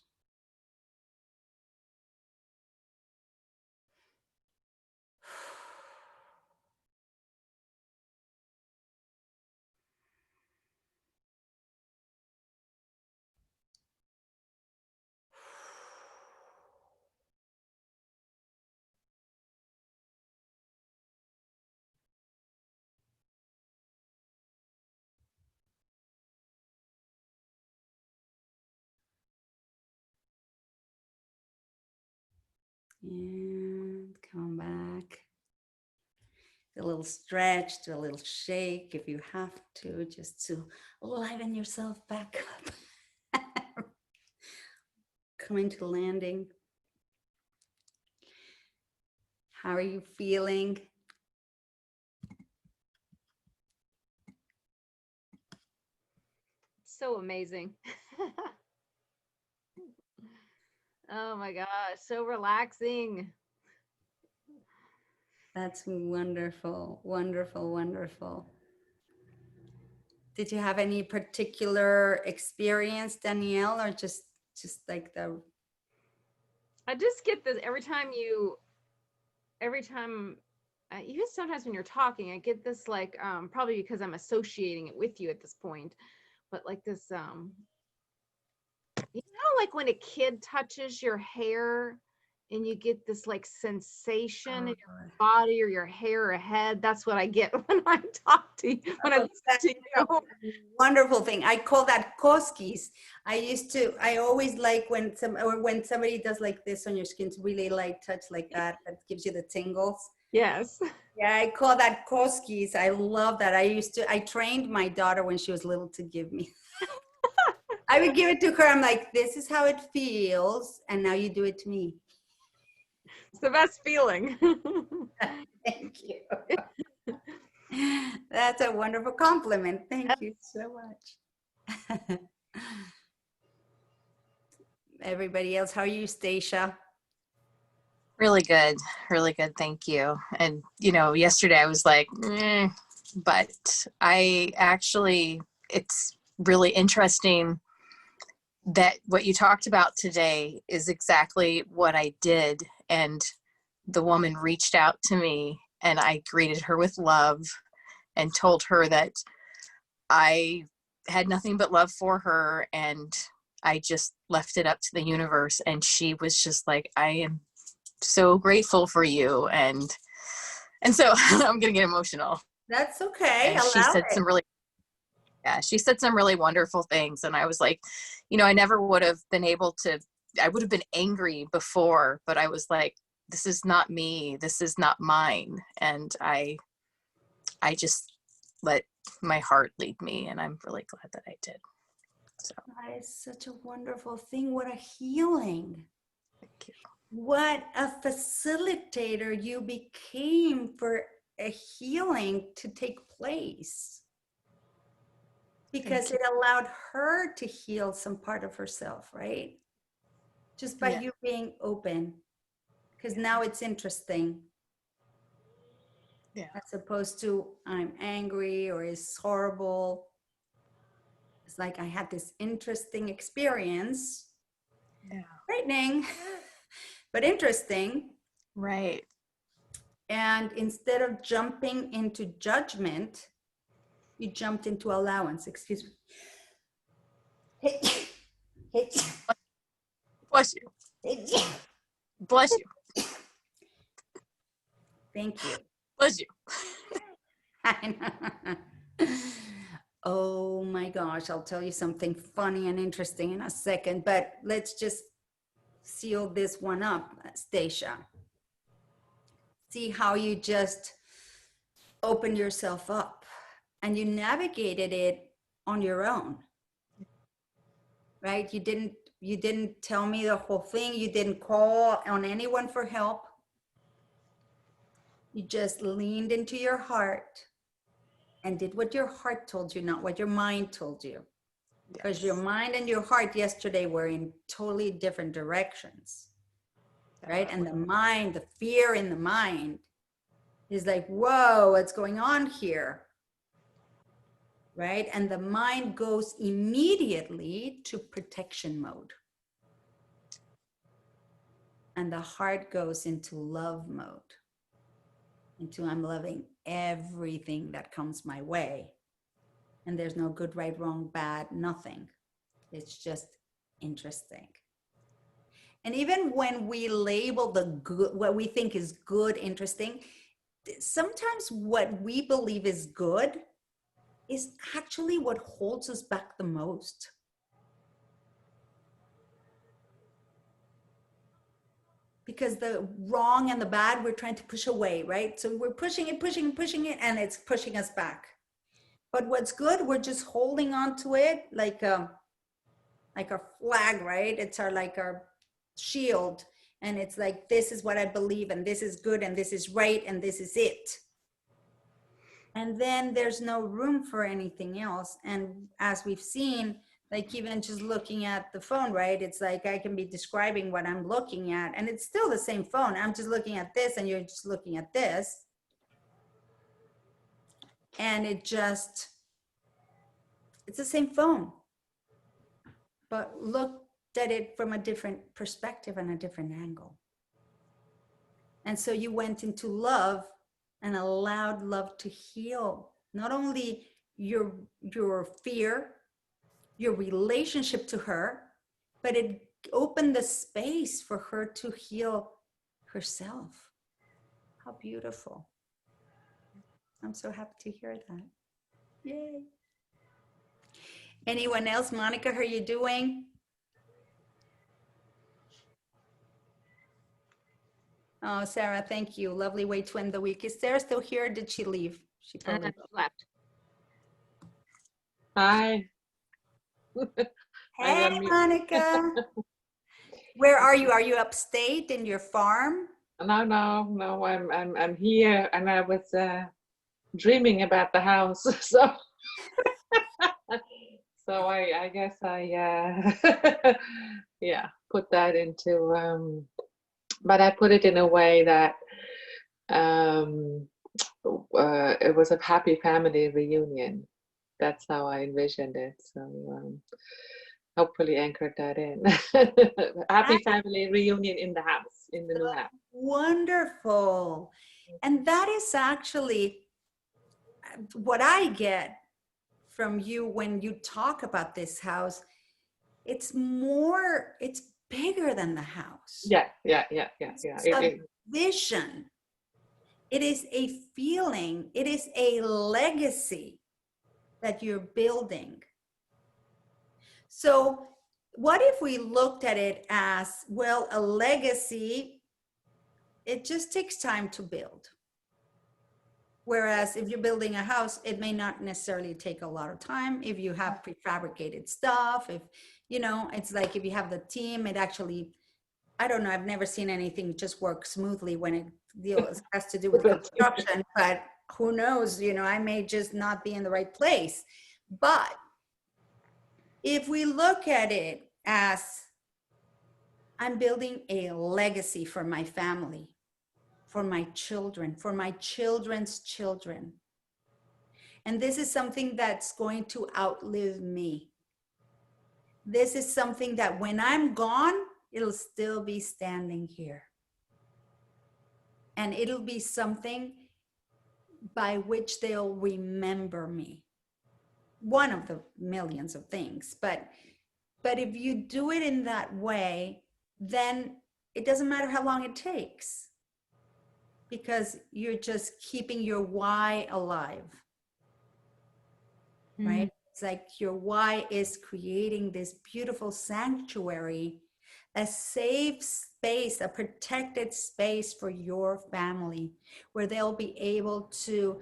And come back. Do a little stretch, do a little shake if you have to, just to liven yourself back up. Coming to landing. How are you feeling? So amazing. Oh my gosh, so relaxing. That's wonderful, wonderful, wonderful. Did you have any particular experience, Danielle, or just like the? I just get this every time even sometimes when you're talking, I get this like, probably because I'm associating it with you at this point, but like this, like when a kid touches your hair and you get this like sensation in your body or your hair or head. That's what I get when I talk to you, when I listen to you. Wonderful thing. I call that koskis. I always like when somebody does like this on your skin, it's really light touch like that gives you the tingles. Yes. Yeah, I call that koskis. I love that. I trained my daughter when she was little to give me. I would give it to her. I'm like, this is how it feels. And now you do it to me. It's the best feeling. Thank you. That's a wonderful compliment. Thank you so much. Everybody else, how are you, Stacia? Really good. Really good. Thank you. And, yesterday I was like, but it's really interesting that what you talked about today is exactly what I did. And the woman reached out to me and I greeted her with love and told her that I had nothing but love for her. And I just left it up to the universe. And she was just like, I am so grateful for you. And so I'm going to get emotional. That's okay. And she said she said some really wonderful things. And I was like, I never would have been I would have been angry before, but I was like, this is not me. This is not mine. And I just let my heart lead me. And I'm really glad that I did. So that is such a wonderful thing. What a healing. thank you. What a facilitator you became for a healing to take place. Because it allowed her to heal some part of herself, right? Just by you being open. Because now it's interesting. Yeah. As opposed to I'm angry or it's horrible. It's like I had this interesting experience. Yeah. Frightening, but interesting. Right. And instead of jumping into judgment, you jumped into allowance. Excuse me. Hey. Bless you. Bless you. Thank you. Bless you. I know. Oh my gosh, I'll tell you something funny and interesting in a second, but let's just seal this one up, Stacia. See how you just opened yourself up and you navigated it on your own, right? You didn't tell me the whole thing. You didn't call on anyone for help. You just leaned into your heart and did what your heart told you, not what your mind told you. Because your mind and your heart yesterday were in totally different directions. right? And the mind, the fear in the mind is like, whoa, what's going on here? Right? And the mind goes immediately to protection mode. And the heart goes into love mode, into I'm loving everything that comes my way. And there's no good, right, wrong, bad, nothing. It's just interesting. And even when we label the good, what we think is good, interesting, sometimes what we believe is good is actually what holds us back the most. Because the wrong and the bad, we're trying to push away, right? So we're pushing it, and it's pushing us back. But what's good, we're just holding on to it like a flag, right? It's our shield. And it's like, this is what I believe, and this is good, and this is right, and this is it. And then there's no room for anything else. And as we've seen, like even just looking at the phone, right? It's like I can be describing what I'm looking at, and it's still the same phone. I'm just looking at this, and you're just looking at this. And it's the same phone. But looked at it from a different perspective and a different angle. And so you went into love and allowed love to heal not only your fear, your relationship to her, but it opened the space for her to heal herself. How beautiful. I'm so happy to hear that. Yay. Anyone else? Monica, how are you doing? Oh, Sarah, thank you. Lovely way to end the week. Is Sarah still here? Or did she leave? She probably left. Hi. Hey, Monica. Where are you? Are you upstate in your farm? No. I'm here, and I was dreaming about the house. So, I guess I yeah, put that into. But I put it in a way that it was a happy family reunion. That's how I envisioned it. So hopefully anchored that in. Happy family reunion in the house, in the new house. Wonderful. And that is actually what I get from you when you talk about this house. It's bigger than the house. Yeah. It's a vision. It is a feeling. It is a legacy that you're building. So what if we looked at it as, well, a legacy, it just takes time to build. Whereas if you're building a house, it may not necessarily take a lot of time. If you have prefabricated stuff, if, it's like if you have the team, it actually, I don't know, I've never seen anything just work smoothly when it has to do with construction, but who knows, I may just not be in the right place. But if we look at it as I'm building a legacy for my family, for my children, for my children's children. And this is something that's going to outlive me. This is something that when I'm gone, it'll still be standing here. And it'll be something by which they'll remember me. One of the millions of things. But if you do it in that way, then it doesn't matter how long it takes, because you're just keeping your why alive, right? It's like your why is creating this beautiful sanctuary, a safe space, a protected space for your family, where they'll be able to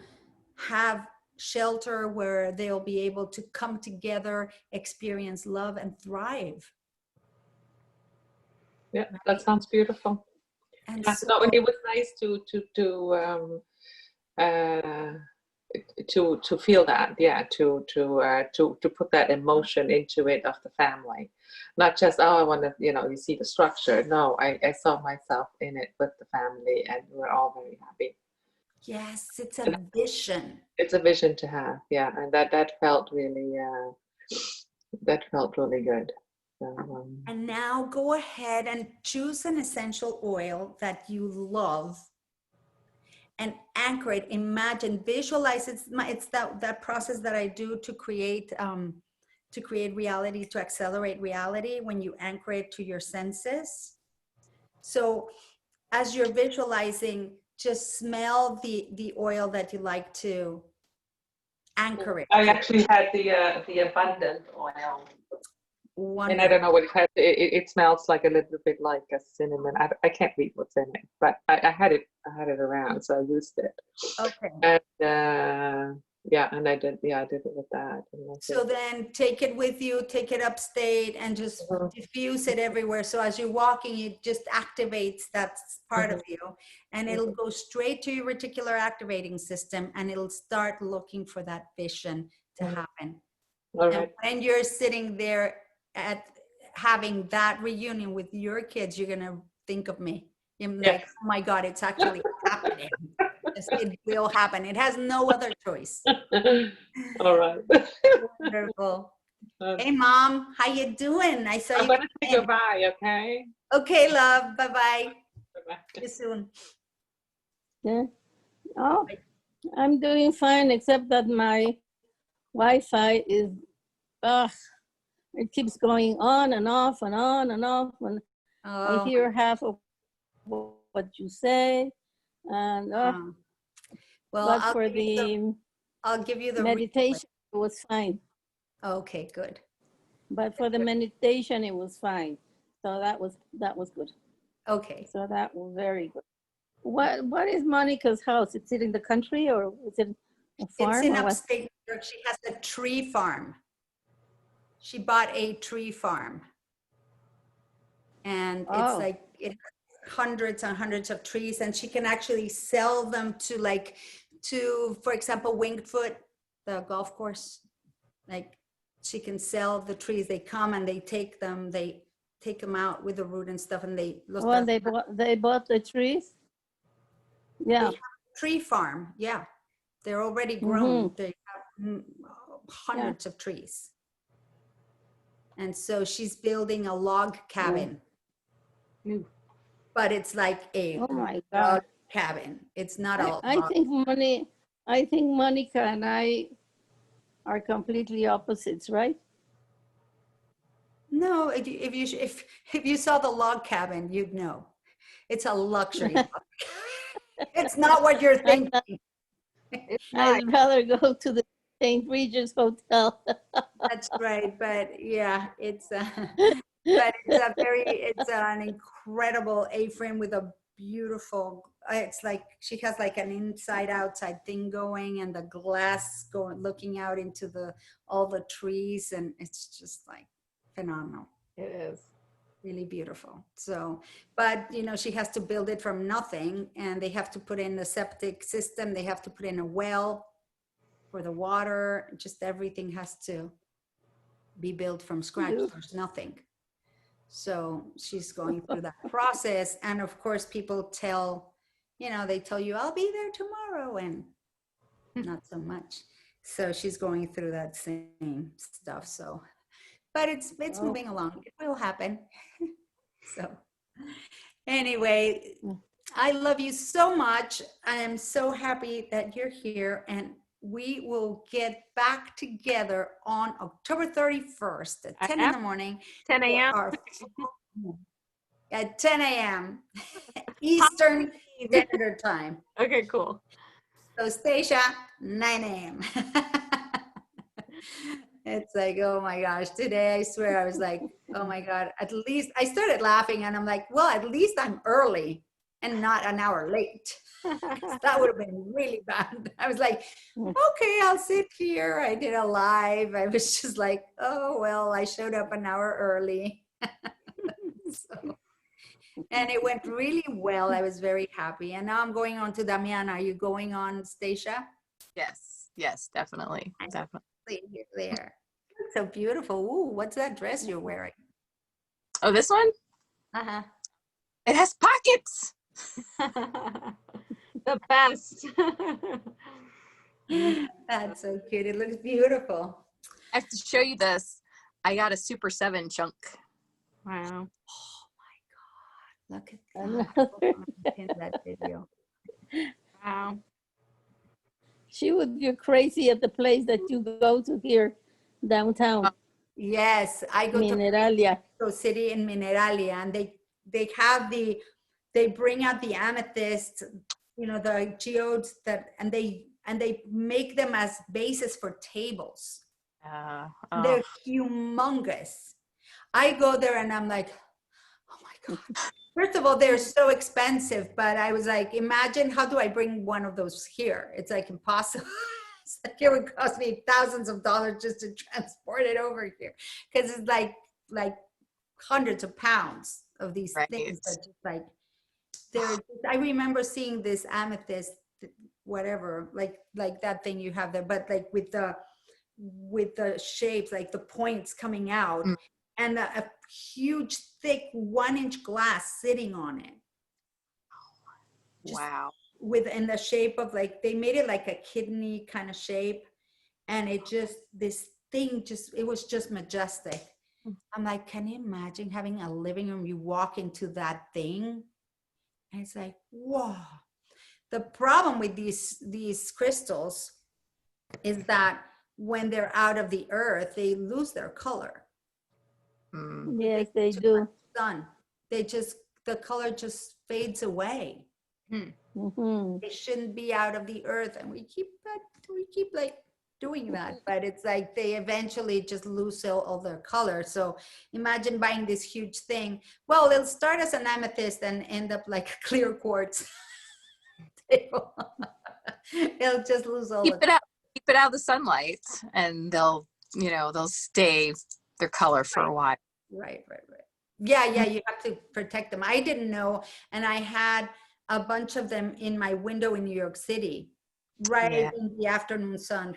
have shelter, where they'll be able to come together, experience love, and thrive. Yeah, right? That sounds beautiful. And so it was nice to to feel that, yeah, to put that emotion into it of the family, not just, oh, I want to, you see the structure. No, I saw myself in it with the family, and we're all very happy. Yes, it's a vision. It's a vision to have, yeah, and that felt really good. So, And now go ahead and choose an essential oil that you love and anchor it. Imagine, visualize. It's that process that I do to create reality, to accelerate reality, when you anchor it to your senses. So as you're visualizing, just smell the oil that you like to anchor it. I actually had the abundant oil. Wonderful. And I don't know what it has. It smells like a little bit like a cinnamon. I can't read what's in it, but I had it around, so I used it. Okay. And and I did it with that. So then take it with you, take it upstate, and just diffuse it everywhere. So as you're walking, it just activates that part of you, and it'll go straight to your reticular activating system, and it'll start looking for that vision to happen. All right. And when you're sitting there at having that reunion with your kids, you're gonna think of me. You're like, oh my God, it's actually happening. It will happen. It has no other choice. All right. Wonderful. Hey, Mom, how you doing? I saw you. I'm gonna say goodbye, okay? Okay, love. Bye-bye. Bye-bye. See you soon. Yeah. Oh, I'm doing fine, except that my Wi-Fi is, it keeps going on and off and on and off. And I Oh, hear half of what you say. And well, but for the I'll give you the meditation, it was fine. Okay, good. But for the meditation, it was fine. So that was good. Okay. So that was very good. What is Monica's house? Is it in the country or is it a farm? It's in or what? upstate New York. She has a tree farm. She bought a tree farm. And it's like, it has hundreds and hundreds of trees, and she can actually sell them to, for example, Winged Foot, the golf course. Like, she can sell the trees. They come and they take them out with the root and stuff, and they look. Oh, they bought the trees? Yeah. They have a tree farm. Yeah. They're already grown. They have hundreds of trees. And so she's building a log cabin. But it's like a log cabin. It's not a I think Monica and I are completely opposites, right? No, if you saw the log cabin, you'd know. It's a luxury. It's not what you're thinking. I'd rather go to the St. Regis Hotel. That's right, but yeah, it's an incredible A-frame with a beautiful. It's like she has like an inside-outside thing going, and the glass looking out into all the trees, and it's just like phenomenal. It is. Really beautiful. So, but she has to build it from nothing, and they have to put in the septic system. They have to put in a well for the water. Just everything has to be built from scratch. There's nothing. So she's going through that process. And of course, people they tell you, I'll be there tomorrow, and not so much. So she's going through that same stuff. So, but it's moving along. It will happen. So anyway, I love you so much. I am so happy that you're here, and we will get back together on October 31st at 10 in the morning. 10 a.m. At 10 a.m. Eastern Standard Time. Okay, cool. So Stacia, 9 a.m. It's like, oh my gosh, today I swear I was like, oh my God, at least I started laughing, and I'm like, well, at least I'm early and not an hour late. That would have been really bad. I was like, okay, I'll sit here. I did a live. I was just like, oh, well, I showed up an hour early. And it went really well. I was very happy. And now I'm going on to Damiana. Are you going on, Stacia? Yes. Yes, definitely. I Definitely. see you there. So beautiful. Ooh, what's that dress you're wearing? Oh, this one? Uh-huh. It has pockets. The best. That's so cute. It looks beautiful. I have to show you this. I got a Super 7 chunk. Wow. Look at Another. that. Pin that video. Wow. She would go crazy at the place that you go to here downtown, Yes, I go to Mineralia. Mexico City in Mineralia, and they bring out the amethyst, the geodes and they make them as bases for tables. Oh. They're humongous. I go there and I'm like, oh my God. First of all, they're so expensive, but I was like, imagine how do I bring one of those here? It's like impossible. It's like it would cost me thousands of dollars just to transport it over here. Because it's like hundreds of pounds of these Right. things that just like I remember seeing this amethyst, whatever, like that thing you have there, but like with the shapes, like the points coming out, Mm. and a huge thick 1-inch glass sitting on it. Just Wow. in the shape of like, they made it like a kidney kind of shape, and it was just majestic. I'm like, can you imagine having a living room, you walk into that thing and it's like, whoa. The problem with these crystals is that when they're out of the earth, they lose their color. Mm. Yes, they do. Sun, the color just fades away. Mhm. They shouldn't be out of the earth, and we keep like doing that, but it's like they eventually just lose all their color. So imagine buying this huge thing. Well, it'll start as an amethyst and end up like a clear quartz table. It'll just lose all Keep it out of the sunlight, and they'll stay their color for a while. Right. Yeah, you have to protect them. I didn't know, and I had a bunch of them in my window in New York City, right Yeah. in the afternoon sun.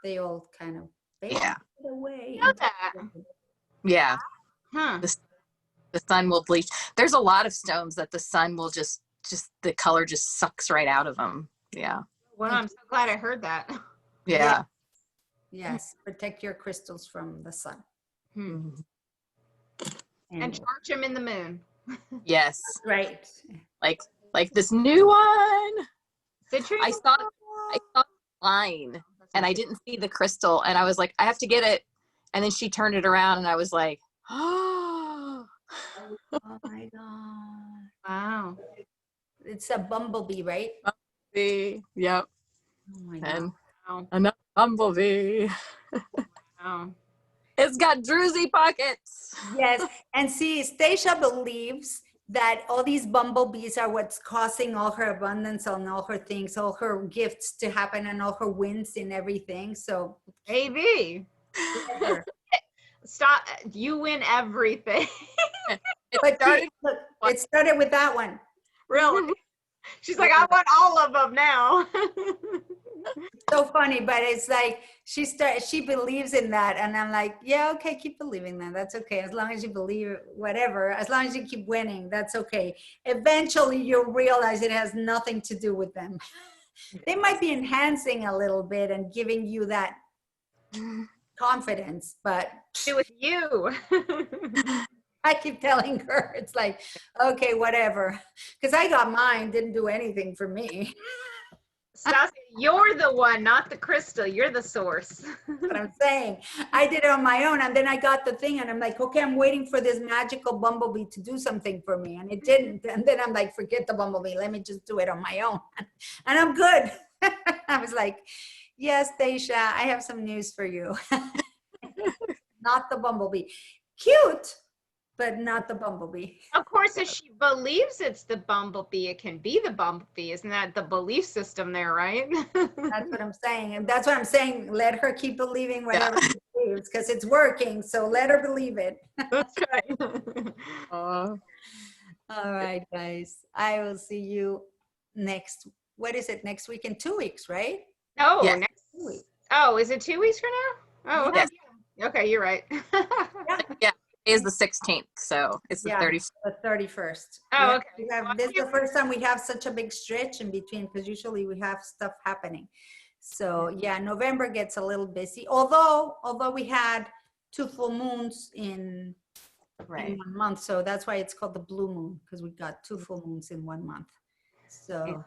They all kind of faded Yeah. away. Know that. Yeah. Huh. The sun will bleach. There's a lot of stones that the sun will just the color just sucks right out of them. Yeah. Well, I'm so glad I heard that. Yeah. Yes, protect your crystals from the sun. Mhm. And charge them in the moon. Yes. Right. Like this new one. Citrine? I saw the line and I didn't see the crystal, and I was like, I have to get it. And then she turned it around and I was like, oh. Oh my God. Wow. It's a bumblebee, right? Yep. Oh my God. And Wow. another bumblebee. Wow. It's got druzy pockets. Yes, and see, Stacia believes that all these bumblebees are what's causing all her abundance and all her things, all her gifts to happen and all her wins in everything. So AV. let her. Stop. You win everything. But started- look, it started with that one. Really. She's like, I want all of them now. So funny, but it's like she believes in that, and I'm like, yeah, okay, keep believing that. That's okay, as long as you believe whatever, as long as you keep winning, that's okay. Eventually, you'll realize it has nothing to do with them. They might be enhancing a little bit and giving you that confidence, but Do with you. I keep telling her, it's like, okay, whatever, because I got mine, didn't do anything for me. Stassi, you're the one, not the crystal. You're the source. What I'm saying, I did it on my own, and then I got the thing, and I'm like, okay, I'm waiting for this magical bumblebee to do something for me, and it didn't. And then I'm like, forget the bumblebee, let me just do it on my own, and I'm good. I was like, yes, Stacia, I have some news for you. Not the bumblebee. Cute, but not the bumblebee. Of course, if she believes it's the bumblebee, it can be the bumblebee. Isn't that the belief system there, right? That's what I'm saying. And that's what I'm saying. Let her keep believing whatever she believes, because it's working. So let her believe it. That's right. All right, guys. I will see you next, what is it? Next week in 2 weeks, right? No, Yes. next Wait. Oh, is it 2 weeks from now? Oh, okay. Yes. Okay, you're right. It is the 16th, so it's the Yeah, 30th. the 31st. Oh, Yeah, okay. we have, this is the first time we have such a big stretch in between, because usually we have stuff happening. So yeah, November gets a little busy, although we had 2 full moons in Right. 1 month. So that's why it's called the blue moon, because we got 2 full moons in 1 month. So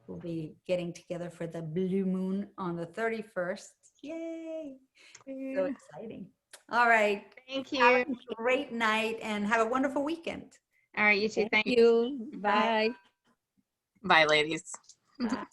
we'll be getting together for the blue moon on the 31st. Yay. So exciting. All right. Thank Have you. a great night and have a wonderful weekend. All right, you too. Thank Thank you. you. Bye. Bye, ladies. Bye.